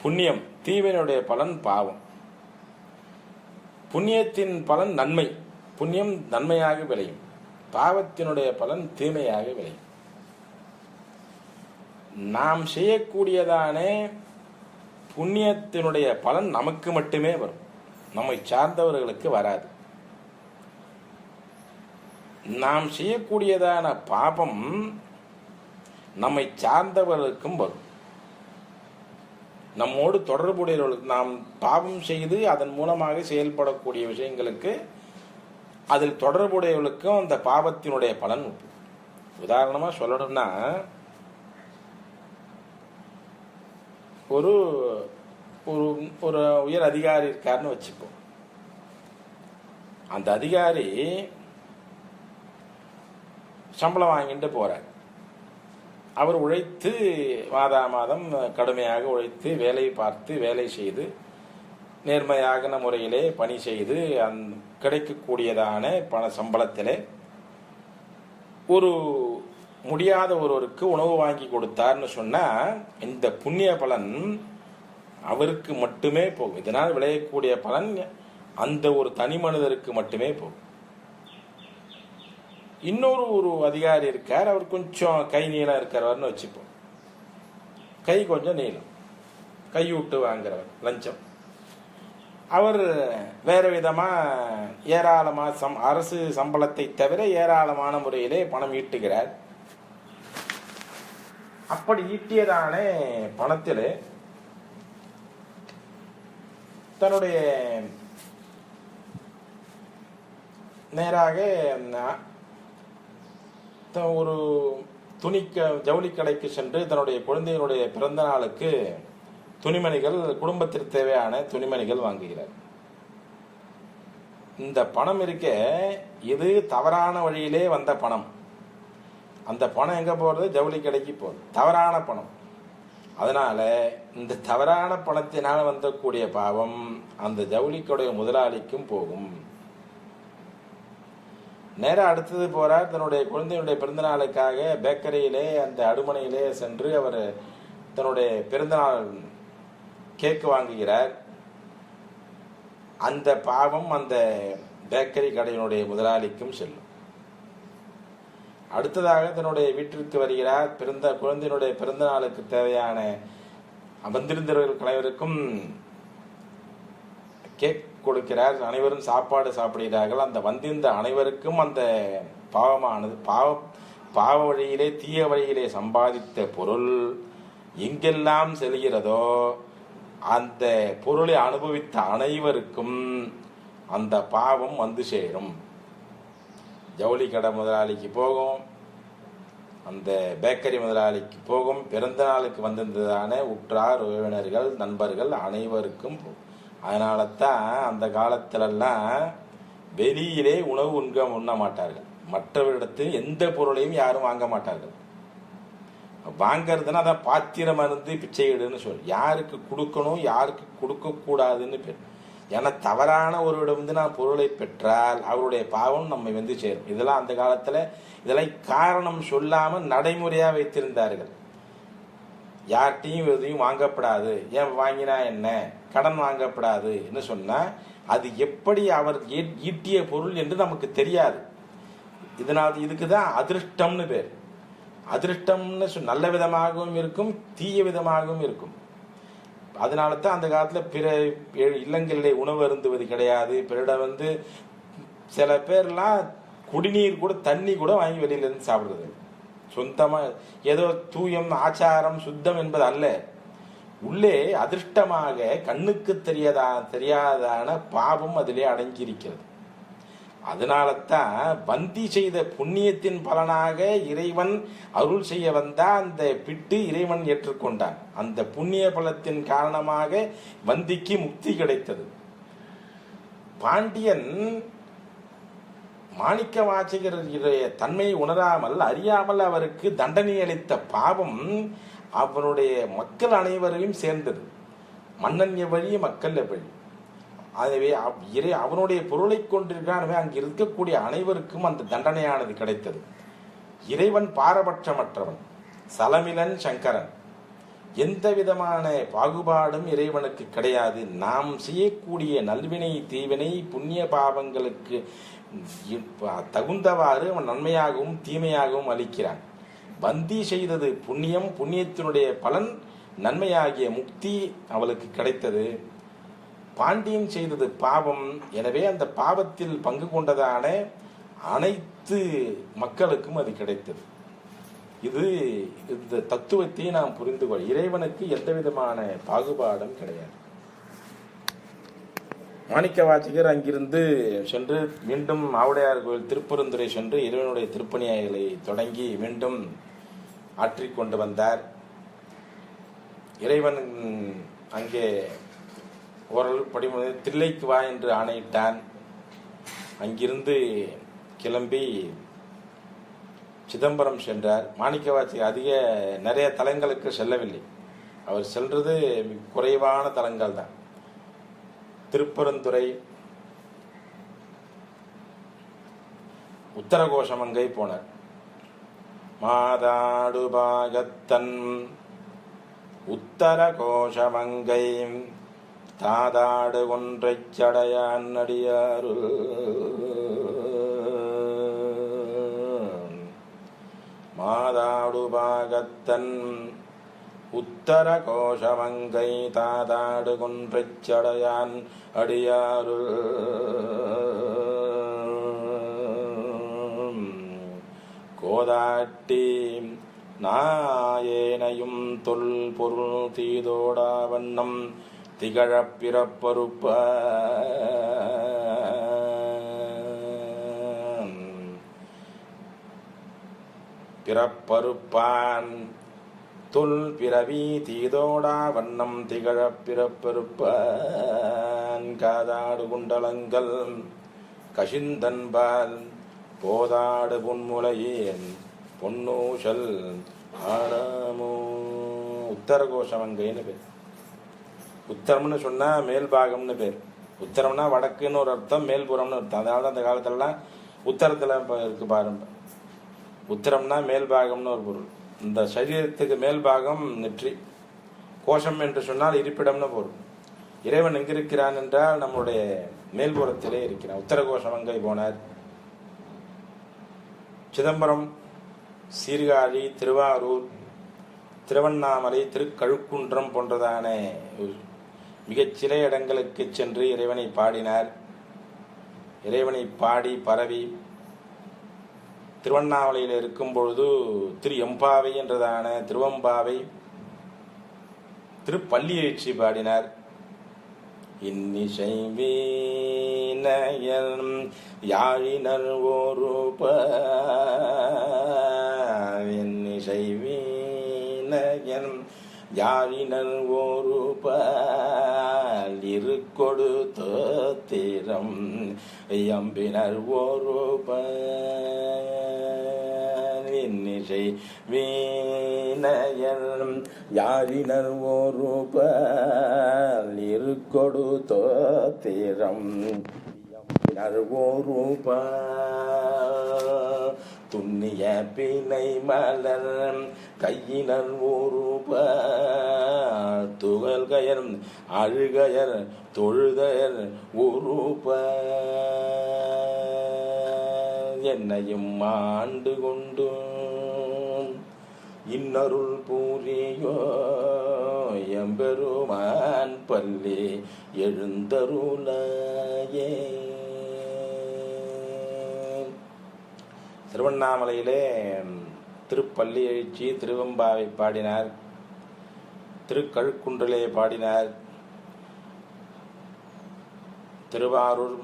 Speaker 1: புண்ணியம், தீவினையுடைய பலன் பாவம். புண்ணியத்தின் பலன் நன்மை, புண்ணியம் நன்மையாக விளையும். பாவத்தினுடைய பலன் தீமையாக விளையும். நாம் செய்யக்கூடியதான புண்ணியத்தினுடைய பலன் நமக்கு மட்டுமே வரும், நம்மை சார்ந்தவர்களுக்கு வராது. நாம் செய்யக்கூடியதான பாபம் நம்மை சார்ந்தவர்களுக்கும் வரும். நம்மோடு தொடர்புடையவர்களுக்கு, நாம் பாவம் செய்து அதன் மூலமாக செயல்படக்கூடிய விஷயங்களுக்கு அதில் தொடர்புடையவர்களுக்கும் அந்த பாவத்தினுடைய பலன் உண்டு. உதாரணமா சொல்லணும்னா, ஒரு ஒரு உயர் அதிகாரி இருக்காருன்னு வச்சுப்போம். அந்த அதிகாரி சம்பளம் வாங்கிட்டு போறார். அவர் உழைத்து மாதம் கடுமையாக உழைத்து வேலை பார்த்து வேலை செய்து நேர்மையான முறையிலே பணி செய்து கிடைக்கக்கூடியதான பண சம்பளத்திலே ஒரு முடியாத ஒருவருக்கு உணவு வாங்கி கொடுத்தார்னு சொன்னா இந்த புண்ணிய பலன் அவருக்கு மட்டுமே போகும். இதனால் விளையக்கூடிய பலன் அந்த ஒரு தனி மனிதருக்கு மட்டுமே போகும். இன்னொரு ஒரு அதிகாரி இருக்கார், அவர் கொஞ்சம் கை நீளம் இருக்கிறவர்னு வச்சுப்போம். கை கொஞ்சம் நீளம், கையூட்டு வாங்குறவர், லஞ்சம். அவர் வேற விதமா ஏராளமா அரசு சம்பளத்தை தவிர ஏராளமான முறையிலே பணம் ஈட்டுகிறார். அப்படி ஈட்டியதான பணத்திலே தன்னுடைய நேராக ஒரு ஜவுளி கடைக்கு சென்று தன்னுடைய குழந்தையினுடைய பிறந்த நாளுக்கு துணிமணிகள், குடும்பத்திற்கு தேவையான துணிமணிகள் வாங்குகிறார். இந்த பணம் இருக்க, இது தவறான வழியிலே வந்த பணம். அந்த பணம் எங்க போறது? ஜவுளி கடைக்கு போகுது. தவறான பணம். அதனால இந்த தவறான பணத்தினால வந்தக்கூடிய பாவம் அந்த ஜவுளிக்கடைய முதலாளிக்கும் போகும். நேரம் அடுத்தது போறார். தன்னுடைய குழந்தையுடைய பிறந்தநாளுக்காக பேக்கரியிலே, அந்த அடுமனையிலே சென்று அவர் தன்னுடைய பிறந்தநாள் கேக்கு வாங்குகிறார். அந்த பாவம் அந்த பேக்கரி கடையினுடைய முதலாளிக்கும் செல்லும். அடுத்ததாக தன்னுடைய வீட்டிற்கு வருகிறார். குழந்தையினுடைய பிறந்த நாளுக்கு தேவையான வந்திருந்தவர்கள் அனைவருக்கும் கேக் கொடுக்கிறார். அனைவரும் சாப்பாடு சாப்பிடுகிறார்கள். அந்த வந்திருந்த அனைவருக்கும் அந்த பாவமானது பாவ வழியிலே தீய வழியிலே சம்பாதித்த பொருள் எங்கெல்லாம் செல்கிறதோ அந்த பொருளை அனுபவித்த அனைவருக்கும் அந்த பாவம் வந்து சேரும். ஜவுளி கடை முதலாளிக்கு போகும், அந்த பேக்கரி முதலாளிக்கு போகும், பிறந்த நாளுக்கு வந்திருந்ததான உற்றார் உறவினர்கள் நண்பர்கள் அனைவருக்கும் போகும். அதனால தான் அந்த காலத்திலெல்லாம் வெளியிலே உணவு உண்ண மாட்டார்கள். மற்றவரிடத்தில் எந்த பொருளையும் யாரும் வாங்க மாட்டார்கள். வாங்கிறதுனா அதான் பாத்திரம் அருந்து பிச்சையிடுன்னு யாருக்கு கொடுக்கணும் யாருக்கு கொடுக்கக்கூடாதுன்னு பேர். ஏன்னா தவறான ஒருவரிடம் நான் பொருளை பெற்றால் அவருடைய பாவம் நம்மை வந்து சேரும். இதெல்லாம் அந்த காலத்தில் இதெல்லாம் காரணம் சொல்லாமல் நடைமுறையாக வைத்திருந்தார்கள். யார்கிட்டையும் எதையும் வாங்கப்படாது, ஏன் வாங்கினா என்ன, கடன் வாங்கப்படாது என்று சொன்னால் அது எப்படி அவர் ஈட்டிய பொருள் என்று நமக்கு தெரியாது. இதுக்கு தான் அதிருஷ்டம்னு பேர். அதிருஷ்டம்னு நல்ல விதமாகவும் இருக்கும், தீய விதமாகவும் இருக்கும். அதனால தான் அந்த காலத்தில் பிற இல்லங்களிலே உணவு அருந்துவது கிடையாது. பிறரிடம் சில பேர்லாம் குடிநீர் கூட தண்ணி கூட வாங்கி வெளியிலேருந்து சாப்பிடுறது. சொந்தமாக ஏதோ தூயம் ஆச்சாரம் சுத்தம் என்பது அல்ல. உள்ளே அதிர்ஷ்டமாக கண்ணுக்கு தெரியாதான பாவம் அதிலே அடங்கியிருக்கிறது. அதனால தான் வந்தி செய்த புண்ணியத்தின் பலனாக இறைவன் அருள் செய்ய வந்தா அந்த பிட்டு இறைவன் ஏற்றுக்கொண்டான். அந்த புண்ணிய பலத்தின் காரணமாக வந்திக்கு முக்தி கிடைத்தது. பாண்டியன் மாணிக்க வாசகருடைய தன்மையை உணராமல் அறியாமல் அவருக்கு தண்டனை அளித்த பாவம் அவனுடைய மக்கள் அனைவரையும் சேர்ந்தது. மன்னன் எவ்வழி மக்கள் எவ்வழி. ஆகவே அவனுடைய பொருளை கொண்டிருக்கானவே அங்கு இருக்கக்கூடிய அனைவருக்கும் அந்த தண்டனையானது கிடைத்தது. இறைவன் பாரபட்சமற்றவன், சலமிலன் சங்கரன். எந்த விதமான பாகுபாடும் இறைவனுக்கு கிடையாது. நாம் செய்யக்கூடிய நல்வினை தீவினை புண்ணிய பாவங்களுக்கு தகுந்தவாறு அவன் நன்மையாகவும் தீமையாகவும் அளிக்கிறான். வந்தி செய்தது புண்ணியம், புண்ணியத்தினுடைய பலன் நன்மையாகிய முக்தி அவளுக்கு கிடைத்தது. பாண்டியன் செய்தது பாவம். எனவே அந்த பாவத்தில் பங்கு கொண்டதான அனைத்து மக்களுக்கும் அது கிடைத்தது. இந்த தத்துவத்தை நாம் புரிந்து கொள்ள இறைவனுக்கு எந்த விதமான பாகுபாடும் கிடையாது. மாணிக்க வாசகர் அங்கிருந்து சென்று மீண்டும் ஆவுடையார் கோயில் திருப்பெருந்துறை சென்று இறைவனுடைய திருப்பணிகளை தொடங்கி மீண்டும் ஆற்றிக்கொண்டு வந்தார். இறைவன் அங்கே ஓரளவு படிமுறை தில்லைக்கு வா என்று ஆணையிட்டான். அங்கிருந்து கிளம்பி சிதம்பரம் சென்றார். மாணிக்கவாசகர் நிறைய தலங்களுக்கு செல்லவில்லை. அவர் சென்றது குறைவான தலங்கள் தான். திருப்பெருந்துறை, உத்தரகோஷமங்கை போனார். மாதாடுபாகத்தன் உத்தரகோஷமங்கை தாதாடு ஒன்றைச் சடையான் அடியாருள் மாதாடுபாகத்தன் உத்தரகோஷமங்கை தாதாடு ஒன்றைச் சடையான் அடியாருள் கோதாட்டி நாயேனையும் தொல் பொருள் தீதோடா வண்ணம் திகழப் பிறப்பறுப்ப பிறப்பறுப்பான் தொல் பிறவி தீதோடா வண்ணம் திகழப் பிறப்பறுப்பான் காதாடு குண்டலங்கள் கசிந்தன்பால் போதாடு பொன்முலையேன் பொன்னூசல் ஆடாமோ. உத்தரகோஷமங்கைன்னு பேர். உத்தரம்னு சொன்னா மேல்பாகம்னு பேர். உத்தரம்னா வடக்குன்னு ஒரு அர்த்தம், மேல்புறம்னு அர்த்தம். அதனால தான் அந்த காலத்துலலாம் உத்தரத்துல இருக்கு பாருங்க. உத்தரம்னா மேல்பாகம்னு ஒரு பொருள். இந்த சரீரத்துக்கு மேல்பாகம் நெற்றி. கோஷம் என்று சொன்னால் இருப்பிடம்னு பொருள். இறைவன் எங்கிருக்கிறான் என்றால் நம்முடைய மேல்புறத்திலே இருக்கிறான். உத்தரகோஷமங்கை போனார். சிதம்பரம், சீர்காழி, திருவாரூர், திருவண்ணாமலை, திருக்கழுக்குன்றம் போன்றதான மிகச்சில இடங்களுக்கு சென்று இறைவனை பாடினார். இறைவனை பாடி பரவி திருவண்ணாமலையில் இருக்கும் பொழுது திரு எம்பாவை என்றதான திருவம்பாவை திருப்பள்ளி எழுச்சி பாடினார். இன்னிசை வீணையல் யாழினர் ஒருப இன்னிசை வீணையல் யாழினர் ஒருப இருக்கொடு தோத்திரம் எம்பினர் ஒருப இன்னிசை வீணையல் யாழினர் ஒருப இருக்கொடு தோத்திரம் ஒருப துண்ணிய பிணை மலர் கையினர் ஒருப துகள்கயர் அழுகயர் தொழுதயர் ஒருப என்னையும் ஆண்டு கொண்டு இன்னருள் பூரியோ எம்பெருமான் பள்ளி எழுந்தருளையே. திருவண்ணாமலையிலே திருப்பள்ளி எழுச்சி திருவெம்பாவை பாடினார். திருக்கழுக்குன்றிலே பாடினார். திருவாரூர்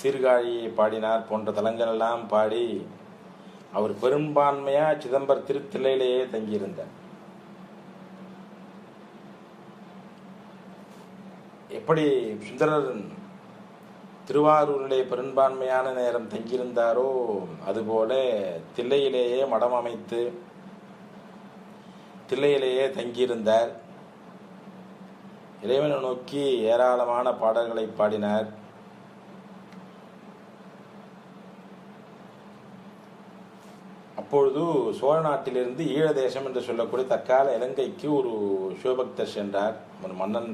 Speaker 1: சீர்காழியை பாடினார். போன்ற தலங்களெல்லாம் பாடி அவர் பெரும்பான்மையா சிதம்பர திருத்தில்லையிலேயே தங்கியிருந்தார். எப்படி சுந்தரர் திருவாரூரிலே பெரும்பான்மையான நேரம் தங்கியிருந்தாரோ அதுபோல தில்லையிலேயே மடம் அமைத்து தில்லையிலேயே தங்கியிருந்தார். இறைவனை நோக்கி ஏராளமான பாடல்களை பாடினார். அப்பொழுது சோழ நாட்டிலிருந்து ஈழ தேசம் என்று சொல்லக்கூடிய தற்கால இலங்கைக்கு ஒரு சிவபக்தர் சென்றார். ஒரு மன்னன்.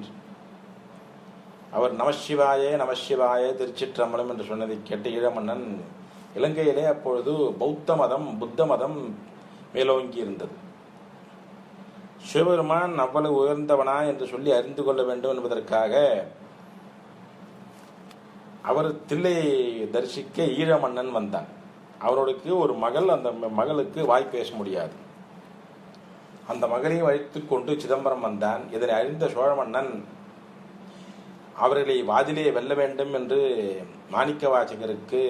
Speaker 1: அவர் நமசிவாயே நமசிவாயே திருச்சிற்றம்பலம் என்று சொன்னதை கேட்ட ஈழ மன்னன் இலங்கையிலே அப்பொழுது பௌத்த மதம் புத்த மதம் மேலோங்கி இருந்தது. சிவபெருமான் அவ்வளவு உயர்ந்தவனா என்று சொல்லி அறிந்து கொள்ள வேண்டும் என்பதற்காக அவர் தில்லையை தரிசிக்க ஈழ மன்னன் வந்தான். அவர்களுக்கு ஒரு மகள். அந்த மகளுக்கு வாய் பேச முடியாது. அந்த மகளையும் அழைத்து கொண்டு சிதம்பரம் வந்தான். இதனை அறிந்த சோழ மன்னன் அவர்களை வாதிலே வெல்ல வேண்டும் என்று மாணிக்க வாசகருக்கு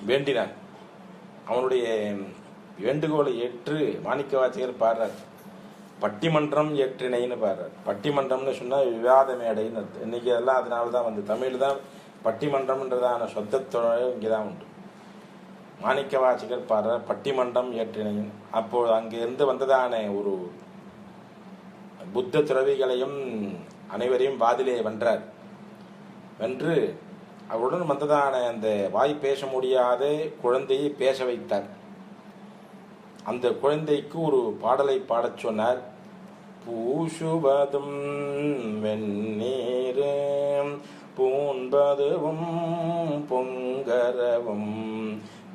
Speaker 1: வேண்டினான். அவனுடைய வேண்டுகோளை ஏற்று மாணிக்க வாசகர் பாடுறார். பட்டிமன்றம் ஏற்றினைன்னு பாடுறார். பட்டிமன்றம்னு சொன்னா விவாத மேடைன்னு அர்த்தம். இன்னைக்கு எல்லாம் அதனால்தான் வந்து தமிழ் தான் பட்டிமன்றம்ன்றதான சொத்தத்தொழில் இங்கேதான் உண்டு. மாணிக்க வாசகர் பாடுறார் பட்டிமன்றம் ஏற்றினைன்னு. அப்போது அங்கிருந்து வந்ததான ஒரு புத்த துறவிகளையும் அனைவரையும் வாதிலே வென்றார். வென்று அவருடன் வந்ததான அந்த வாய் பேச முடியாத குழந்தையை பேச வைத்தார். அந்த குழந்தைக்கு ஒரு பாடலை பாடச் சொன்னார். பூசுவதும் வெந்நீர் பூண்பதுவும் பொங்கரவும்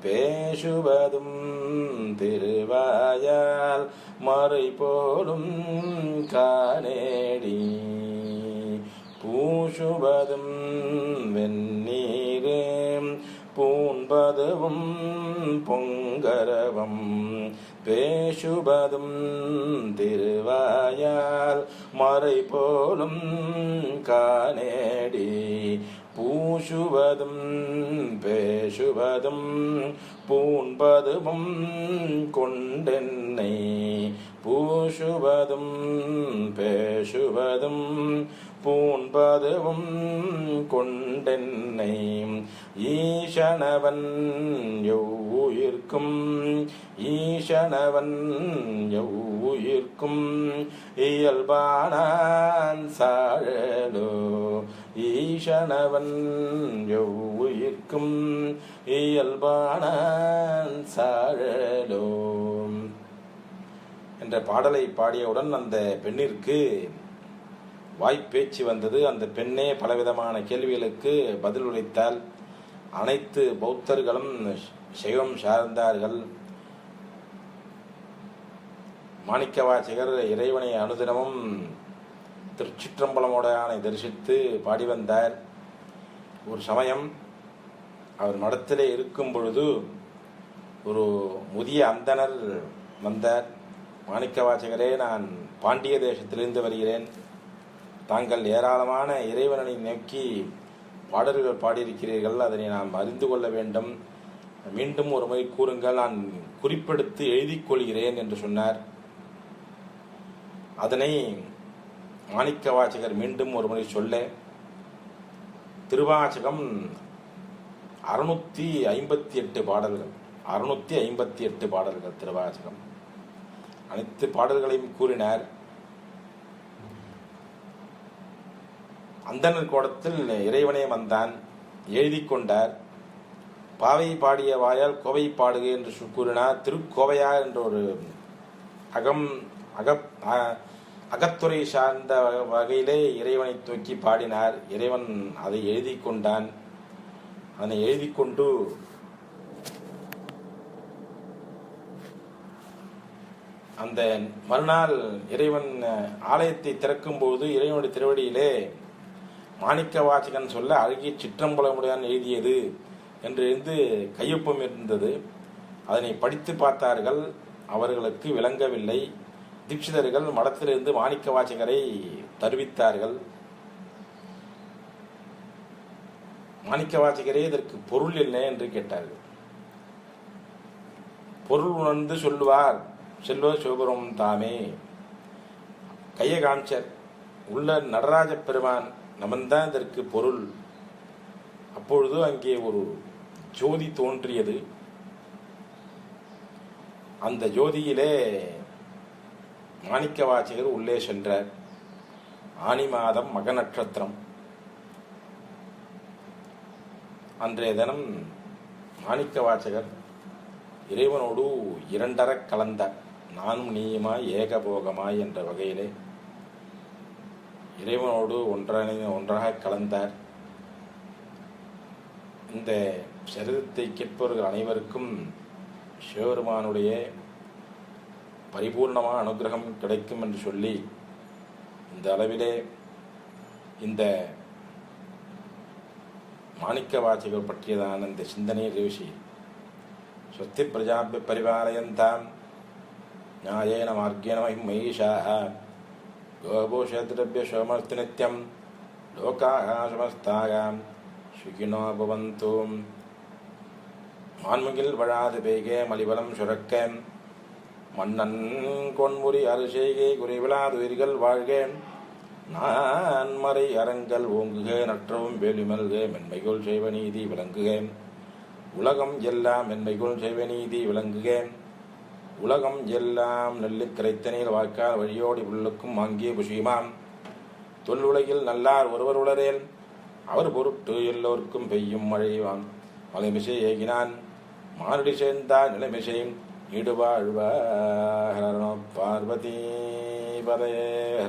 Speaker 1: பேசுவதும் திருவாயால் மறை போலும் காணேடி பூசுவதும் வெந்நீர் பூண்பதுவும் பொங்கரவும் பேசுவதும் திருவாயால் மறை போலும் காணேடி பூசுவதும் பேசுவதும் பூண்பதுவும் கொண்டென்னை பூசுவதும் பேசுவதும் பூண்பதுவும் கொண்டென்னை ஈசனவன் எவ்வுயிர்க்கும் ஈசனவன் எவ்வுயிர்க்கும் இயல்பானான் சாழலோ ஈசனவன் எவ்வுயிர்க்கும் இயல்பானான் சாழலோ என்ற பாடலை பாடியவுடன் அந்த பெண்ணிற்கு வாய்ப்பேச்சு வந்தது. அந்த பெண்ணே பலவிதமான கேள்விகளுக்கு பதில் உரைத்தால். அனைத்து பௌத்தர்களும் சைவம் சார்ந்தார்கள். மாணிக்க வாசகர் இறைவனை அனுதினமும் திருச்சிற்றம்பலமோடையானை தரிசித்து பாடி வந்தார். ஒரு சமயம் அவர் மடத்திலே இருக்கும் பொழுது ஒரு முதிய அந்தணர் வந்தார். மாணிக்க வாசகரே, நான் பாண்டிய தேசத்திலிருந்து வருகிறேன். தாங்கள் ஏராளமான இறைவனை நோக்கி பாடல்கள் பாடியிருக்கிறீர்கள், அதனை நாம் அறிந்து கொள்ள வேண்டும். மீண்டும் ஒரு முறை கூறுங்கள், நான் குறிப்பெடுத்து எழுதிக் கொள்கிறேன் என்று சொன்னார். அதனை மாணிக்க வாசகர் மீண்டும் ஒரு முறை சொல்ல, திருவாசகம் 658 பாடல்கள், 658 பாடல்கள் திருவாசகம். அனைத்து பாடல்களையும் கூறினார். அந்தணர் கோலத்தில் இறைவனே வந்தான், எழுதி கொண்டார். பாவை பாடிய வாயால் கோவை பாடுக என்று கூறினார். திருக்கோவையா என்ற ஒரு அகத்துறை சார்ந்த வகையிலே இறைவனை தூக்கி பாடினார். இறைவன் அதை எழுதி கொண்டான். அதனை எழுதி கொண்டு அந்த மறுநாள் இறைவன் ஆலயத்தை திறக்கும் போது இறைவனுடைய திருவடியிலே மாணிக்க வாசகன் சொல்ல அழகிய சிற்றம்பலமுடையான் எழுதியது என்று இருந்து கையொப்பம் இருந்தது. அதனை படித்து பார்த்தார்கள். அவர்களுக்கு விளங்கவில்லை. தீட்சிதர்கள் மடத்திலிருந்து மாணிக்க வாசகரை தருவித்தார்கள். மாணிக்க வாசகரே, இதற்கு பொருள் என்ன என்று கேட்டார்கள். பொருள் உணர்ந்து சொல்லுவார் செல்வ சிவபுரம் தாமே. கையை காமிச்சர். உள்ள நடராஜ பெருமான் நமன்தான் இதற்கு பொருள். அப்பொழுது அங்கே ஒரு ஜோதி தோன்றியது. அந்த ஜோதியிலே மாணிக்க வாசகர் உள்ளே சென்றார். ஆனி மாதம் மக நட்சத்திரம். அன்றைய தினம் மாணிக்க வாசகர் இறைவனோடு இரண்டர கலந்தார். நானும் நீயுமாய் ஏகபோகமாய் என்ற வகையிலே இறைவனோடு ஒன்றாக கலந்தார். இந்த சரிதத்தை கேட்பவர்கள் அனைவருக்கும் சிவபெருமானுடைய பரிபூர்ணமான அனுகிரகம் கிடைக்கும் என்று சொல்லி இந்த அளவிலே இந்த மாணிக்க வாசகர் பற்றியதான இந்த சிந்தனையை ரிவிஷி ஸ்வஸ்தி பிரஜாபிய பரிபாலயந்தாம் நியாயேன மார்கேண மகிஷாः கோபூஷத்ரவ்ய சோமஸ்தி நித்யம் லோகாः சமஸ்தாः சுகினோ பவந்து. மான்முகில் வழாது பெய்க மலிவலம் சுரக்க மன்னன் கொன்முறி அரிசெய்கை குறைவிலாது உயிர்கள் வாழ்க. நான் மறை அரங்கல் ஓங்குக நற்றவும் வேலிமல்க மென்மைகுள் செய்வ நீதி விளங்குக. உலகம் எல்லாம் மென்மைகுள் செய்வ நீதி விளங்குக. உலகம் எல்லாம் நெல்லுக் கரைத்தனில் வாய்க்கால் வழியோடி உள்ளுக்கும் வாங்கிய புஷிமாம். தொல்லுலகில் நல்லார் ஒருவர் உளரேல் அவர் பொருட்டு எல்லோருக்கும் பெய்யும் மழைவான். மலைமிசை ஏகினான் மாரடி சேர்ந்தார் நிலைமிசை நீடுவாழ்வார். பார்வதி பதே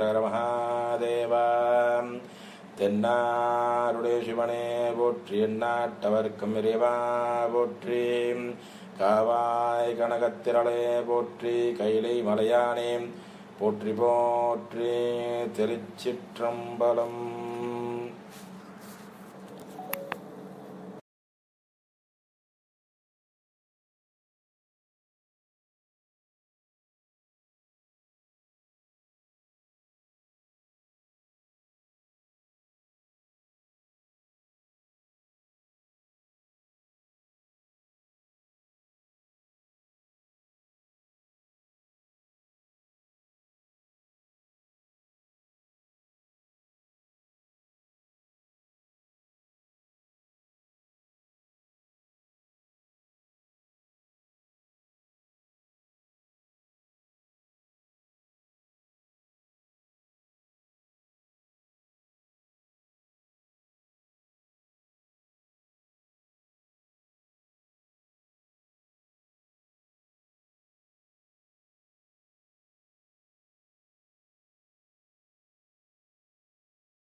Speaker 1: ஹர மகாதேவா. தென்னாருடைய சிவனே போற்றி, எந்நாட்டவர்க்கும் இறைவா போற்றி. காவாய் கனகத்திரளே போற்றி, கைலை மலையானே போற்றி போற்றி. திருச்சிற்றம்பலம்.